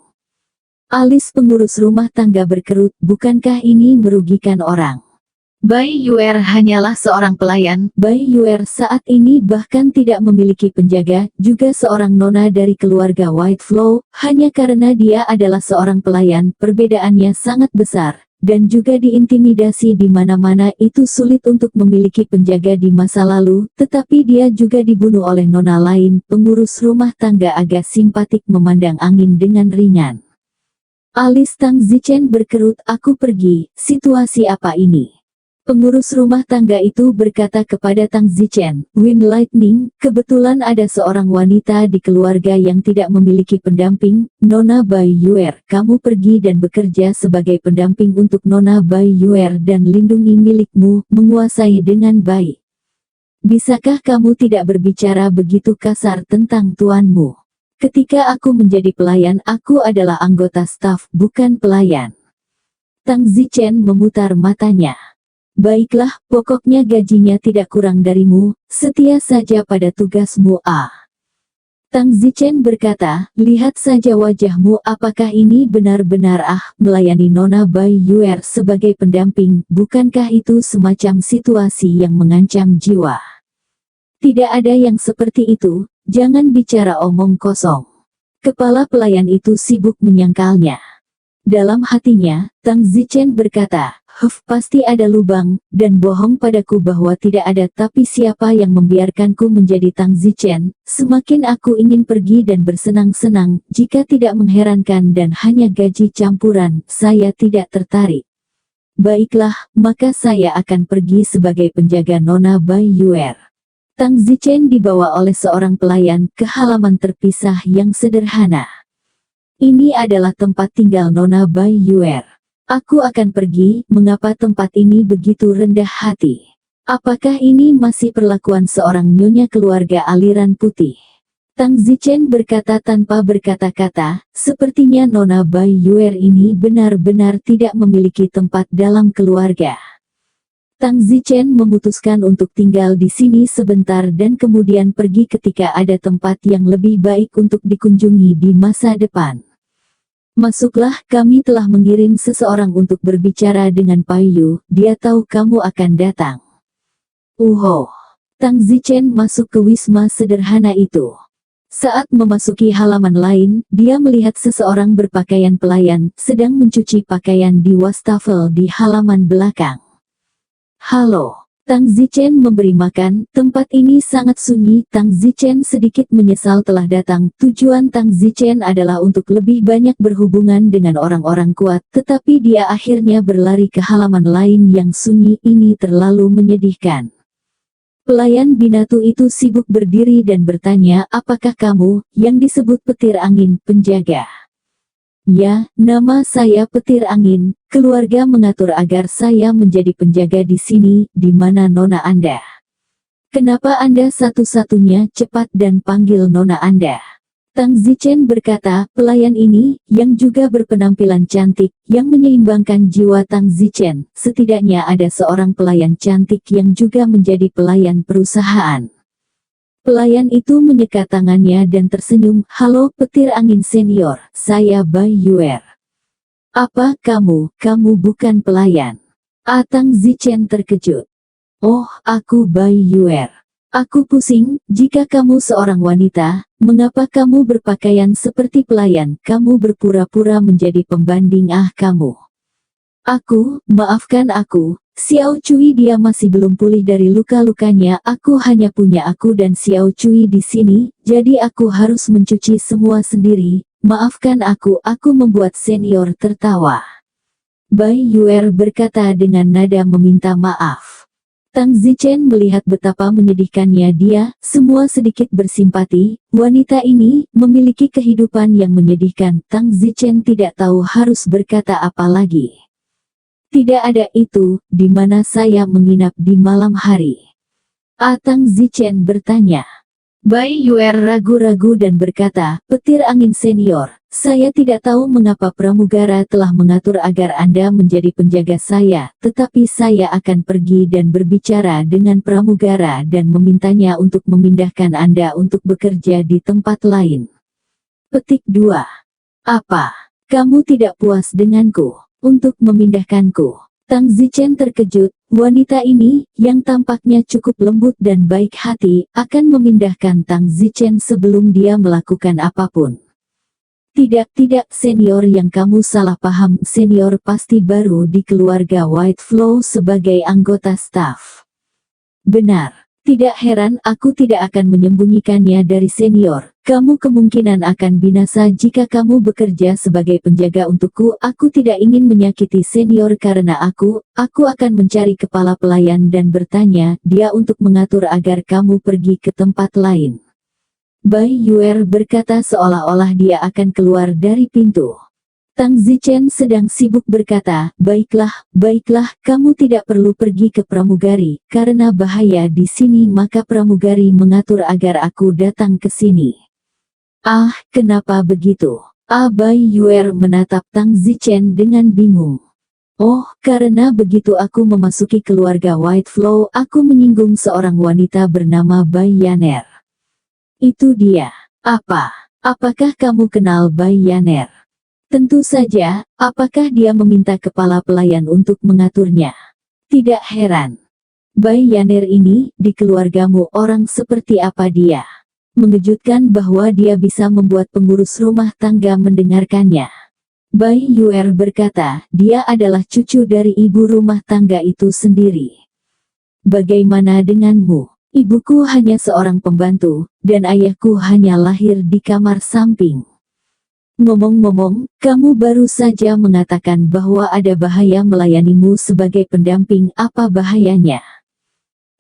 Alis pengurus rumah tangga berkerut, bukankah ini merugikan orang? Bai Yuer hanyalah seorang pelayan, Bai Yuer saat ini bahkan tidak memiliki penjaga, juga seorang nona dari keluarga White Flow, hanya karena dia adalah seorang pelayan, perbedaannya sangat besar, dan juga diintimidasi di mana-mana. Itu sulit untuk memiliki penjaga di masa lalu, tetapi dia juga dibunuh oleh nona lain. Pengurus rumah tangga agak simpatik memandang angin dengan ringan. Alis Tang Zichen berkerut, aku pergi, situasi apa ini? Pengurus rumah tangga itu berkata kepada Tang Zichen, Wind Lightning, kebetulan ada seorang wanita di keluarga yang tidak memiliki pendamping, Nona Bai Yuer. Kamu pergi dan bekerja sebagai pendamping untuk Nona Bai Yuer dan lindungi milikmu, menguasai dengan baik. Bisakah kamu tidak berbicara begitu kasar tentang tuanmu? Ketika aku menjadi pelayan, aku adalah anggota staf, bukan pelayan. Tang Zichen memutar matanya. Baiklah, pokoknya gajinya tidak kurang darimu, setia saja pada tugasmu. Tang Zichen berkata, lihat saja wajahmu, apakah ini benar-benar melayani Nona Bai Yuer sebagai pendamping, bukankah itu semacam situasi yang mengancam jiwa? Tidak ada yang seperti itu. Jangan bicara omong kosong. Kepala pelayan itu sibuk menyangkalnya. Dalam hatinya, Tang Zichen berkata, pasti ada lubang, dan bohong padaku bahwa tidak ada. Tapi siapa yang membiarkanku menjadi Tang Zichen? Semakin aku ingin pergi dan bersenang-senang, jika tidak mengherankan dan hanya gaji campuran, saya tidak tertarik. Baiklah, maka saya akan pergi sebagai penjaga Nona Bai Yuer. Tang Zichen dibawa oleh seorang pelayan ke halaman terpisah yang sederhana. Ini adalah tempat tinggal Nona Bai Yuer. Aku akan pergi, mengapa tempat ini begitu rendah hati? Apakah ini masih perlakuan seorang nyonya keluarga aliran putih? Tang Zichen berkata tanpa berkata-kata, sepertinya Nona Bai Yuer ini benar-benar tidak memiliki tempat dalam keluarga. Tang Zichen memutuskan untuk tinggal di sini sebentar dan kemudian pergi ketika ada tempat yang lebih baik untuk dikunjungi di masa depan. Masuklah, kami telah mengirim seseorang untuk berbicara dengan Paiyu, dia tahu kamu akan datang. Uho. Tang Zichen masuk ke wisma sederhana itu. Saat memasuki halaman lain, dia melihat seseorang berpakaian pelayan, sedang mencuci pakaian di wastafel di halaman belakang. Halo. Tang Zichen memberi makan, tempat ini sangat sunyi. Tang Zichen sedikit menyesal telah datang. Tujuan Tang Zichen adalah untuk lebih banyak berhubungan dengan orang-orang kuat, tetapi dia akhirnya berlari ke halaman lain yang sunyi. Ini terlalu menyedihkan. Pelayan binatu itu sibuk berdiri dan bertanya, apakah kamu, yang disebut petir angin, penjaga? Ya, nama saya Petir Angin. Keluarga mengatur agar saya menjadi penjaga di sini. Di mana nona Anda? Kenapa Anda satu-satunya? Cepat dan panggil nona Anda. Tang Zichen berkata, pelayan ini, yang juga berpenampilan cantik, yang menyeimbangkan jiwa Tang Zichen. Setidaknya ada seorang pelayan cantik yang juga menjadi pelayan perusahaan. Pelayan itu menyekat tangannya dan tersenyum. Halo Petir Angin Senior, saya Bai Yuer. Apa kamu bukan pelayan? Tang Zichen terkejut. Oh, aku Bai Yuer. Aku pusing, jika kamu seorang wanita, mengapa kamu berpakaian seperti pelayan? Kamu berpura-pura menjadi pembanding. Kamu. Maafkan aku. Xiao Cui, dia masih belum pulih dari luka-lukanya. Aku hanya punya aku dan Xiao Cui di sini, jadi aku harus mencuci semua sendiri. Maafkan aku membuat senior tertawa. Bai Yuer berkata dengan nada meminta maaf. Tang Zichen melihat betapa menyedihkannya dia, semua sedikit bersimpati. Wanita ini memiliki kehidupan yang menyedihkan. Tang Zichen tidak tahu harus berkata apa lagi. Tidak ada itu, di mana saya menginap di malam hari? Tang Zichen bertanya. Bai Yuer ragu-ragu dan berkata, Petir Angin Senior, saya tidak tahu mengapa pramugara telah mengatur agar Anda menjadi penjaga saya, tetapi saya akan pergi dan berbicara dengan pramugara dan memintanya untuk memindahkan Anda untuk bekerja di tempat lain. Petik 2. Apa? Kamu tidak puas denganku? Untuk memindahkanku? Tang Zichen terkejut. Wanita ini, yang tampaknya cukup lembut dan baik hati, akan memindahkan Tang Zichen sebelum dia melakukan apapun. Tidak, senior, yang kamu salah paham. Senior pasti baru di keluarga White Flow sebagai anggota staf. Benar. Tidak heran, aku tidak akan menyembunyikannya dari senior. Kamu kemungkinan akan binasa jika kamu bekerja sebagai penjaga untukku. Aku tidak ingin menyakiti senior karena aku akan mencari kepala pelayan dan bertanya dia untuk mengatur agar kamu pergi ke tempat lain. Bai Yuer berkata seolah-olah dia akan keluar dari pintu. Tang Zichen sedang sibuk berkata, baiklah, kamu tidak perlu pergi ke pramugari, karena bahaya di sini maka pramugari mengatur agar aku datang ke sini. Kenapa begitu? Bai Yuer menatap Tang Zichen dengan bingung. Oh, karena begitu aku memasuki keluarga White Flow, aku menyinggung seorang wanita bernama Bai Yaner. Itu dia. Apakah kamu kenal Bai Yaner? Tentu saja, apakah dia meminta kepala pelayan untuk mengaturnya? Tidak heran. Bai Yaner ini, di keluargamu orang seperti apa dia? Mengejutkan bahwa dia bisa membuat pengurus rumah tangga mendengarkannya. Bai Yuer berkata, dia adalah cucu dari ibu rumah tangga itu sendiri. Bagaimana denganmu? Ibuku hanya seorang pembantu, dan ayahku hanya lahir di kamar samping. Ngomong-ngomong, kamu baru saja mengatakan bahwa ada bahaya melayanimu sebagai pendamping. Apa bahayanya?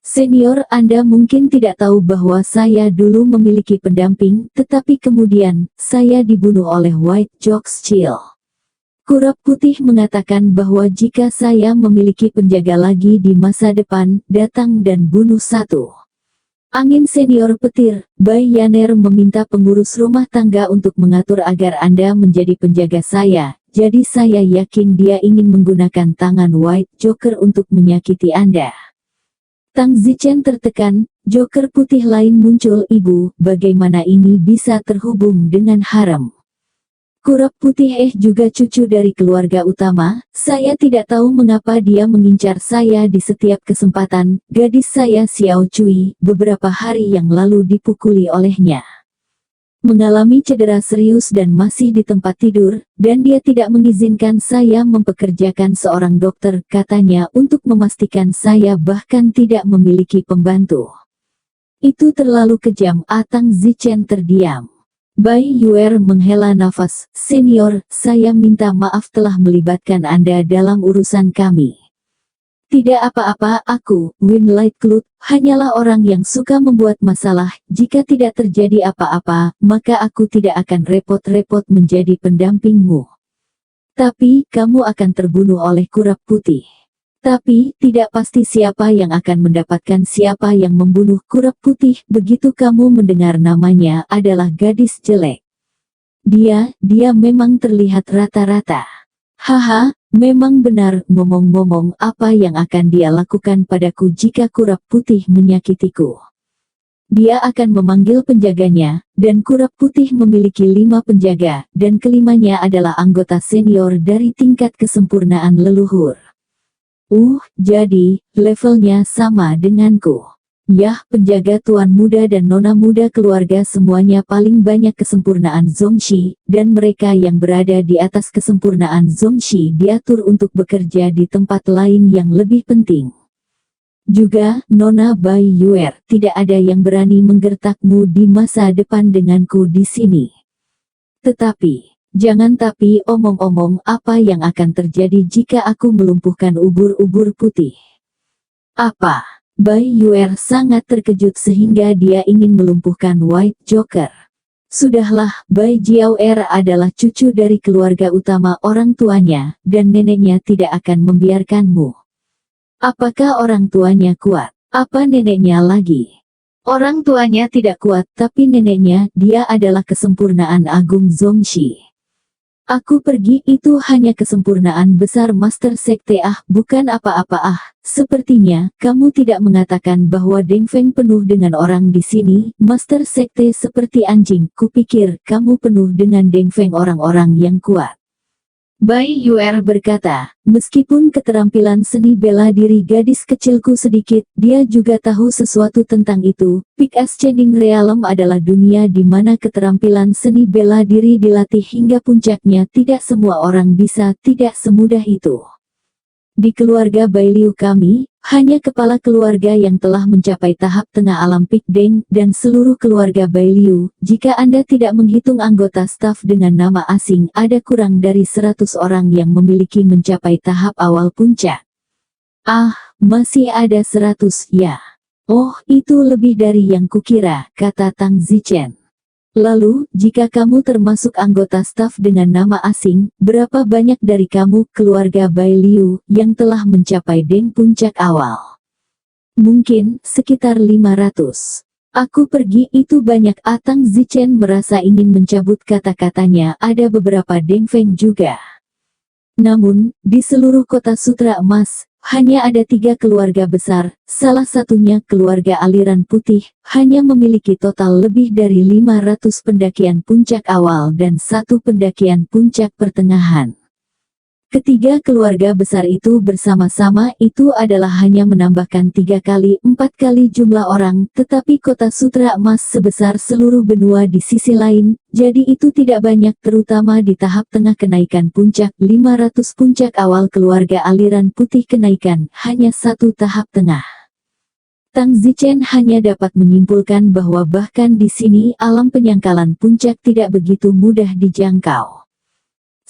Senior, Anda mungkin tidak tahu bahwa saya dulu memiliki pendamping, tetapi kemudian, saya dibunuh oleh White Jocks Chill. Kurap Putih mengatakan bahwa jika saya memiliki penjaga lagi di masa depan, datang dan bunuh satu. Angin Senior Petir, Bai Yaner meminta pengurus rumah tangga untuk mengatur agar Anda menjadi penjaga saya, jadi saya yakin dia ingin menggunakan tangan White Joker untuk menyakiti Anda. Tang Zichen tertekan, Joker putih lain muncul. Ibu, bagaimana ini bisa terhubung dengan harem? Kurap putih juga cucu dari keluarga utama, saya tidak tahu mengapa dia mengincar saya di setiap kesempatan. Gadis saya Xiao Cui, beberapa hari yang lalu dipukuli olehnya. Mengalami cedera serius dan masih di tempat tidur, dan dia tidak mengizinkan saya mempekerjakan seorang dokter, katanya untuk memastikan saya bahkan tidak memiliki pembantu. Itu terlalu kejam. Tang Zichen terdiam. Bai Yuer menghela nafas, senior, saya minta maaf telah melibatkan Anda dalam urusan kami. Tidak apa-apa, aku, Winlight Clut, hanyalah orang yang suka membuat masalah. Jika tidak terjadi apa-apa, maka aku tidak akan repot-repot menjadi pendampingmu. Tapi, kamu akan terbunuh oleh kurap putih. Tapi, tidak pasti siapa yang akan mendapatkan siapa yang membunuh kurap putih. Begitu kamu mendengar namanya adalah gadis jelek. Dia memang terlihat rata-rata. Haha, memang benar. Ngomong-ngomong, apa yang akan dia lakukan padaku jika kurap putih menyakitiku? Dia akan memanggil penjaganya, dan kurap putih memiliki 5 penjaga, dan kelimanya adalah anggota senior dari tingkat kesempurnaan leluhur. Jadi, levelnya sama denganku. Yah, penjaga tuan muda dan nona muda keluarga semuanya paling banyak kesempurnaan Zongxi, dan mereka yang berada di atas kesempurnaan Zongxi diatur untuk bekerja di tempat lain yang lebih penting. Juga, Nona Bai Yuer, tidak ada yang berani menggertakmu di masa depan denganku di sini. Tetapi, jangan tapi omong-omong, apa yang akan terjadi jika aku melumpuhkan ubur-ubur putih? Apa? Bai Yuer sangat terkejut sehingga dia ingin melumpuhkan White Joker. Sudahlah, Bai Jiaoer adalah cucu dari keluarga utama orang tuanya, dan neneknya tidak akan membiarkanmu. Apakah orang tuanya kuat? Apa neneknya lagi? Orang tuanya tidak kuat, tapi neneknya, dia adalah kesempurnaan agung Zongxi. Aku pergi, itu hanya kesempurnaan besar Master Sekte. Bukan apa-apa. Sepertinya, kamu tidak mengatakan bahwa Dengfeng penuh dengan orang di sini. Master Sekte seperti anjing, kupikir kamu penuh dengan Dengfeng orang-orang yang kuat. Bai Yuer berkata, meskipun keterampilan seni bela diri gadis kecilku sedikit, dia juga tahu sesuatu tentang itu. Peak Ascending Realm adalah dunia di mana keterampilan seni bela diri dilatih hingga puncaknya. Tidak semua orang bisa, tidak semudah itu. Di keluarga Bailiu kami, hanya kepala keluarga yang telah mencapai tahap tengah alam Peak Deng, dan seluruh keluarga Bailiu. Jika Anda tidak menghitung anggota staf dengan nama asing, ada kurang dari 100 orang yang memiliki mencapai tahap awal puncak. Masih ada 100, ya. Oh, itu lebih dari yang kukira, kata Tang Zichen. Lalu, jika kamu termasuk anggota staf dengan nama asing, berapa banyak dari kamu, keluarga Bailiu, yang telah mencapai Deng puncak awal? Mungkin, sekitar 500. Aku pergi, itu banyak. Tang Zichen merasa ingin mencabut kata-katanya. Ada beberapa Dengfeng juga. Namun, di seluruh kota Sutra Emas, hanya ada 3 keluarga besar, salah satunya keluarga aliran putih, hanya memiliki total lebih dari 500 pendakian puncak awal dan 1 pendakian puncak pertengahan. Ketiga keluarga besar itu bersama-sama itu adalah hanya menambahkan 3 kali 4 kali jumlah orang, tetapi kota Sutra Emas sebesar seluruh benua di sisi lain, jadi itu tidak banyak terutama di tahap tengah kenaikan puncak. 500 puncak awal keluarga aliran putih kenaikan, hanya 1 tahap tengah. Tang Zichen hanya dapat menyimpulkan bahwa bahkan di sini alam penyangkalan puncak tidak begitu mudah dijangkau.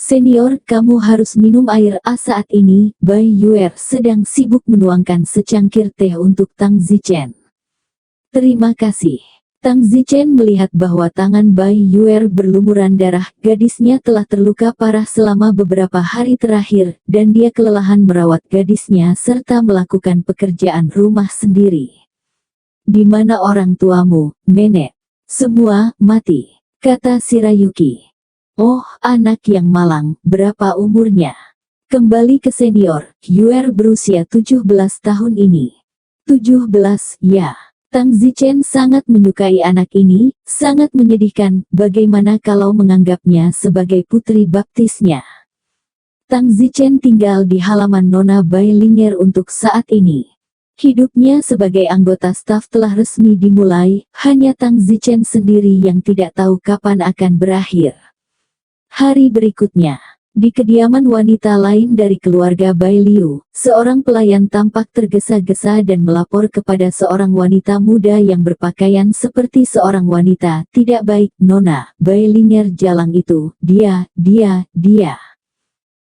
Senior, kamu harus minum air. Saat ini, Bai Yuer sedang sibuk menuangkan secangkir teh untuk Tang Zichen. Terima kasih. Tang Zichen melihat bahwa tangan Bai Yuer berlumuran darah. Gadisnya telah terluka parah selama beberapa hari terakhir, dan dia kelelahan merawat gadisnya serta melakukan pekerjaan rumah sendiri. Di mana orang tuamu, nenek? Semua mati, kata Shirayuki. Oh, anak yang malang, berapa umurnya? Kembali ke senior, Yuer berusia 17 tahun ini. 17, ya. Tang Zichen sangat menyukai anak ini, sangat menyedihkan, bagaimana kalau menganggapnya sebagai putri baptisnya. Tang Zichen tinggal di halaman Nona Bailinger untuk saat ini. Hidupnya sebagai anggota staf telah resmi dimulai, hanya Tang Zichen sendiri yang tidak tahu kapan akan berakhir. Hari berikutnya, di kediaman wanita lain dari keluarga Bai Liu, seorang pelayan tampak tergesa-gesa dan melapor kepada seorang wanita muda yang berpakaian seperti seorang wanita. Tidak baik, Nona Bailinger jalang itu, dia.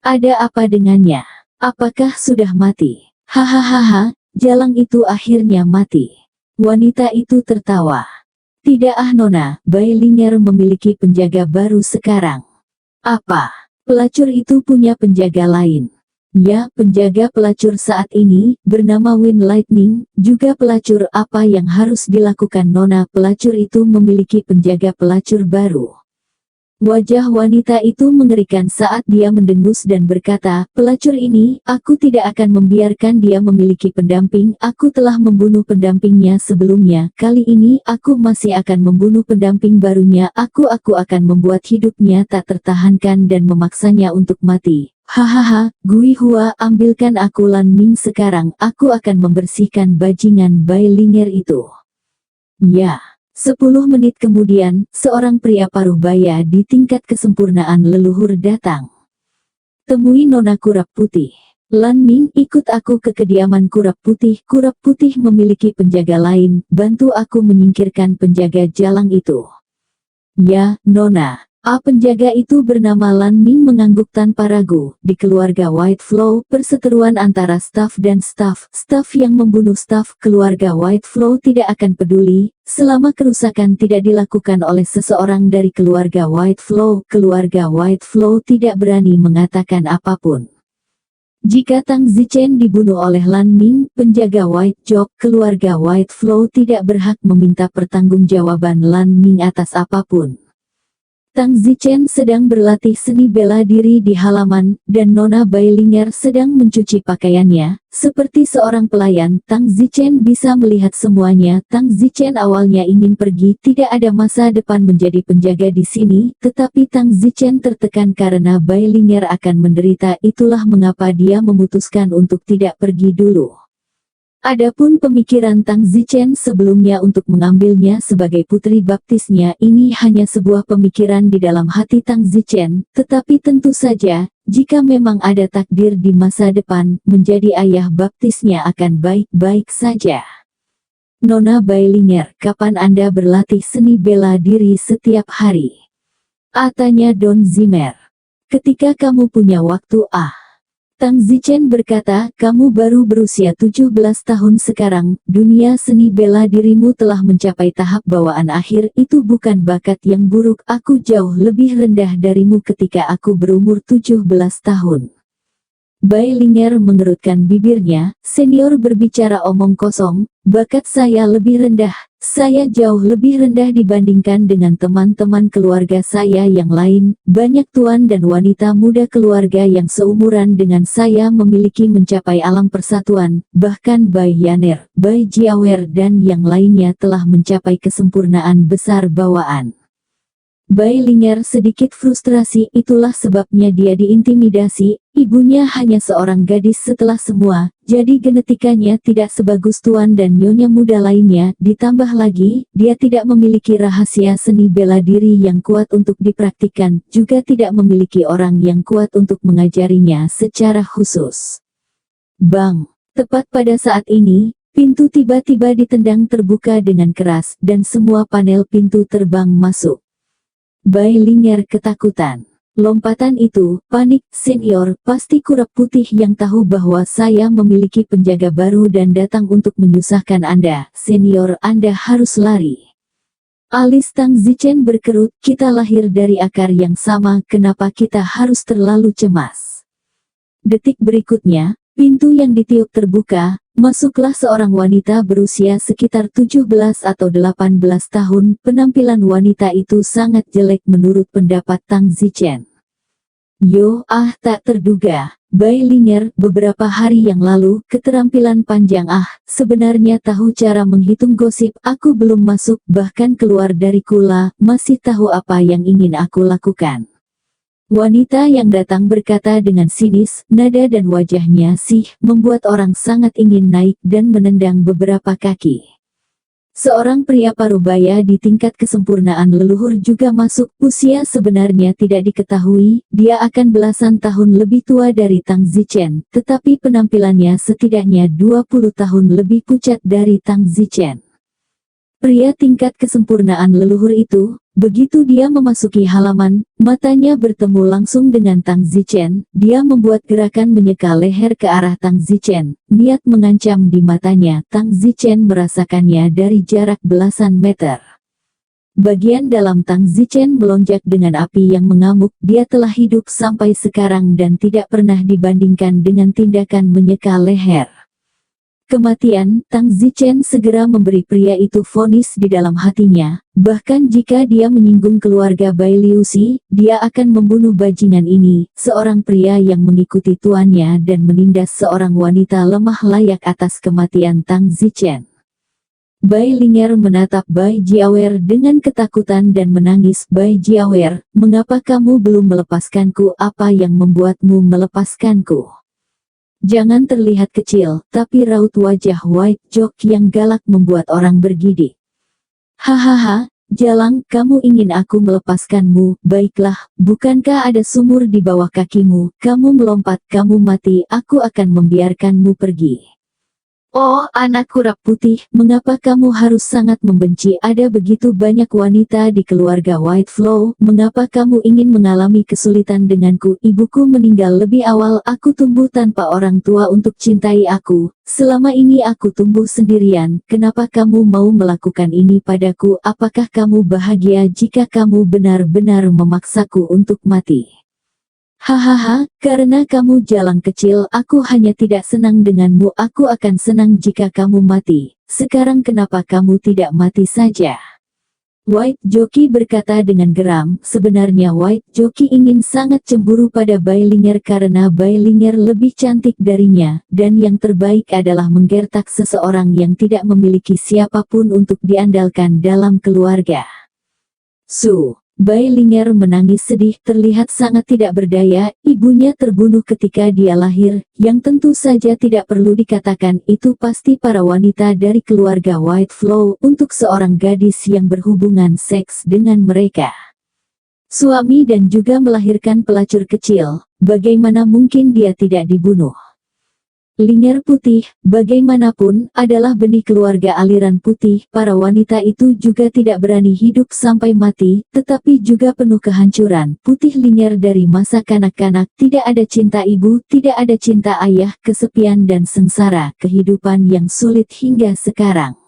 Ada apa dengannya? Apakah sudah mati? Hahaha, jalang itu akhirnya mati. Wanita itu tertawa. Tidak Nona, Bailinger memiliki penjaga baru sekarang. Apa? Pelacur itu punya penjaga lain. Ya, penjaga pelacur saat ini, bernama Wind Lightning, juga pelacur. Apa yang harus dilakukan Nona? Pelacur itu memiliki penjaga pelacur baru. Wajah wanita itu mengerikan saat dia mendengus dan berkata, pelacur ini, aku tidak akan membiarkan dia memiliki pendamping. Aku telah membunuh pendampingnya sebelumnya. Kali ini, aku masih akan membunuh pendamping barunya. Aku akan membuat hidupnya tak tertahankan dan memaksanya untuk mati. Hahaha, Gui Hua, ambilkan aku Lan Ming sekarang. Aku akan membersihkan bajingan Bailinger itu. Ya. 10 menit kemudian, seorang pria paruh baya di tingkat kesempurnaan leluhur datang. Temui Nona Kurap Putih. Lan Ming, ikut aku ke kediaman Kurap Putih. Kurap Putih memiliki penjaga lain, bantu aku menyingkirkan penjaga jalang itu. Ya, Nona. Penjaga itu bernama Lan Ming mengangguk tanpa ragu. Di keluarga White Flow, perseteruan antara staf dan staf yang membunuh staf keluarga White Flow tidak akan peduli, selama kerusakan tidak dilakukan oleh seseorang dari keluarga White Flow. Keluarga White Flow tidak berani mengatakan apapun. Jika Tang Zichen dibunuh oleh Lan Ming, penjaga White Jock, keluarga White Flow tidak berhak meminta pertanggungjawaban Lan Ming atas apapun. Tang Zichen sedang berlatih seni bela diri di halaman, dan Nona Bailinger sedang mencuci pakaiannya. Seperti seorang pelayan, Tang Zichen bisa melihat semuanya. Tang Zichen awalnya ingin pergi, tidak ada masa depan menjadi penjaga di sini, tetapi Tang Zichen tertekan karena Bailinger akan menderita. Itulah mengapa dia memutuskan untuk tidak pergi dulu. Adapun pemikiran Tang Zichen sebelumnya untuk mengambilnya sebagai putri baptisnya, ini hanya sebuah pemikiran di dalam hati Tang Zichen, tetapi tentu saja, jika memang ada takdir di masa depan, menjadi ayah baptisnya akan baik-baik saja. Nona Bailinger, kapan Anda berlatih seni bela diri setiap hari? Tanya Don Zimmer. Ketika kamu punya waktu. Tang Zichen berkata, kamu baru berusia 17 tahun sekarang, dunia seni bela dirimu telah mencapai tahap bawaan akhir. Itu bukan bakat yang buruk, aku jauh lebih rendah darimu ketika aku berumur 17 tahun. Bailinger mengerutkan bibirnya, senior berbicara omong kosong, bakat saya lebih rendah, saya jauh lebih rendah dibandingkan dengan teman-teman keluarga saya yang lain. Banyak tuan dan wanita muda keluarga yang seumuran dengan saya memiliki mencapai alam persatuan, bahkan Bai Yaner, Bai Jiawer dan yang lainnya telah mencapai kesempurnaan besar bawaan. Bailinger sedikit frustrasi, itulah sebabnya dia diintimidasi. Ibunya hanya seorang gadis setelah semua, jadi genetikanya tidak sebagus tuan dan nyonya muda lainnya. Ditambah lagi, dia tidak memiliki rahasia seni bela diri yang kuat untuk dipraktikkan, juga tidak memiliki orang yang kuat untuk mengajarinya secara khusus. Bang! Tepat pada saat ini, pintu tiba-tiba ditendang terbuka dengan keras, dan semua panel pintu terbang masuk. Bailinger ketakutan. Lompatan itu, panik, senior, pasti Kurap Putih yang tahu bahwa saya memiliki penjaga baru dan datang untuk menyusahkan Anda. Senior, Anda harus lari. Alis Tang Zichen berkerut, kita lahir dari akar yang sama, kenapa kita harus terlalu cemas? Detik berikutnya, pintu yang ditiup terbuka, masuklah seorang wanita berusia sekitar 17 atau 18 tahun. Penampilan wanita itu sangat jelek menurut pendapat Tang Zichen. Tak terduga, Bai Linger, beberapa hari yang lalu, keterampilan panjang sebenarnya tahu cara menghitung gosip, aku belum masuk, bahkan keluar dari Kula, masih tahu apa yang ingin aku lakukan. Wanita yang datang berkata dengan sinis, nada dan wajahnya membuat orang sangat ingin naik dan menendang beberapa kaki. Seorang pria parubaya di tingkat kesempurnaan leluhur juga masuk, usia sebenarnya tidak diketahui, dia akan belasan tahun lebih tua dari Tang Zichen, tetapi penampilannya setidaknya 20 tahun lebih pucat dari Tang Zichen. Pria tingkat kesempurnaan leluhur itu, begitu dia memasuki halaman, matanya bertemu langsung dengan Tang Zichen, dia membuat gerakan menyeka leher ke arah Tang Zichen, niat mengancam di matanya. Tang Zichen merasakannya dari jarak belasan meter. Bagian dalam Tang Zichen melonjak dengan api yang mengamuk, dia telah hidup sampai sekarang dan tidak pernah dibandingkan dengan tindakan menyeka leher. Kematian, Tang Zichen segera memberi pria itu vonis di dalam hatinya, bahkan jika dia menyinggung keluarga Bai Liuxi, dia akan membunuh bajingan ini, seorang pria yang mengikuti tuannya dan menindas seorang wanita lemah layak atas kematian Tang Zichen. Bai Linger menatap Bai Jiawer dengan ketakutan dan menangis. Bai Jiawer, mengapa kamu belum melepaskanku? Apa yang membuatmu melepaskanku? Jangan terlihat kecil, tapi raut wajah White Jock yang galak membuat orang bergidik. Hahaha, Jalang, kamu ingin aku melepaskanmu? Baiklah, bukankah ada sumur di bawah kakimu? Kamu melompat, kamu mati, aku akan membiarkanmu pergi. Oh, anak kurap putih, mengapa kamu harus sangat membenci? Ada begitu banyak wanita di keluarga White Flow, mengapa kamu ingin mengalami kesulitan denganku? Ibuku meninggal lebih awal, aku tumbuh tanpa orang tua untuk cintai aku. Selama ini aku tumbuh sendirian, kenapa kamu mau melakukan ini padaku? Apakah kamu bahagia jika kamu benar-benar memaksaku untuk mati? Hahaha, karena kamu jalang kecil, aku hanya tidak senang denganmu. Aku akan senang jika kamu mati. Sekarang kenapa kamu tidak mati saja? White Jockey berkata dengan geram. Sebenarnya White Jockey ingin sangat cemburu pada Bai Linger karena Bai Linger lebih cantik darinya, dan yang terbaik adalah menggertak seseorang yang tidak memiliki siapapun untuk diandalkan dalam keluarga. Bai Linger menangis sedih, terlihat sangat tidak berdaya. Ibunya terbunuh ketika dia lahir, yang tentu saja tidak perlu dikatakan, itu pasti para wanita dari keluarga White Flow untuk seorang gadis yang berhubungan seks dengan mereka. Suami dan juga melahirkan pelacur kecil, bagaimana mungkin dia tidak dibunuh? Linger putih, bagaimanapun, adalah benih keluarga aliran putih. Para wanita itu juga tidak berani hidup sampai mati, tetapi juga penuh kehancuran. Putih Linger dari masa kanak-kanak, tidak ada cinta ibu, tidak ada cinta ayah, kesepian dan sengsara, kehidupan yang sulit hingga sekarang.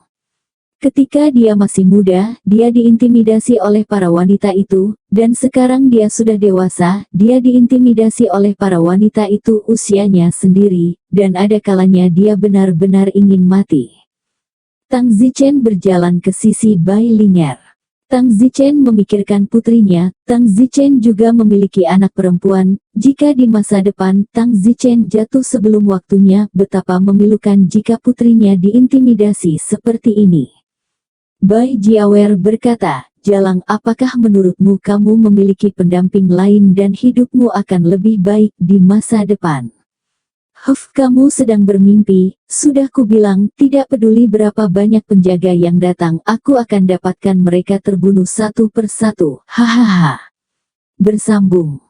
Ketika dia masih muda, dia diintimidasi oleh para wanita itu, dan sekarang dia sudah dewasa, dia diintimidasi oleh para wanita itu usianya sendiri, dan ada kalanya dia benar-benar ingin mati. Tang Zichen berjalan ke sisi Bai Linger. Tang Zichen memikirkan putrinya. Tang Zichen juga memiliki anak perempuan. Jika di masa depan Tang Zichen jatuh sebelum waktunya, betapa memilukan jika putrinya diintimidasi seperti ini. Bai Jiawer berkata, Jalang, apakah menurutmu kamu memiliki pendamping lain dan hidupmu akan lebih baik di masa depan? Kamu sedang bermimpi, sudah kubilang, tidak peduli berapa banyak penjaga yang datang, aku akan dapatkan mereka terbunuh satu persatu. Hahaha. Bersambung.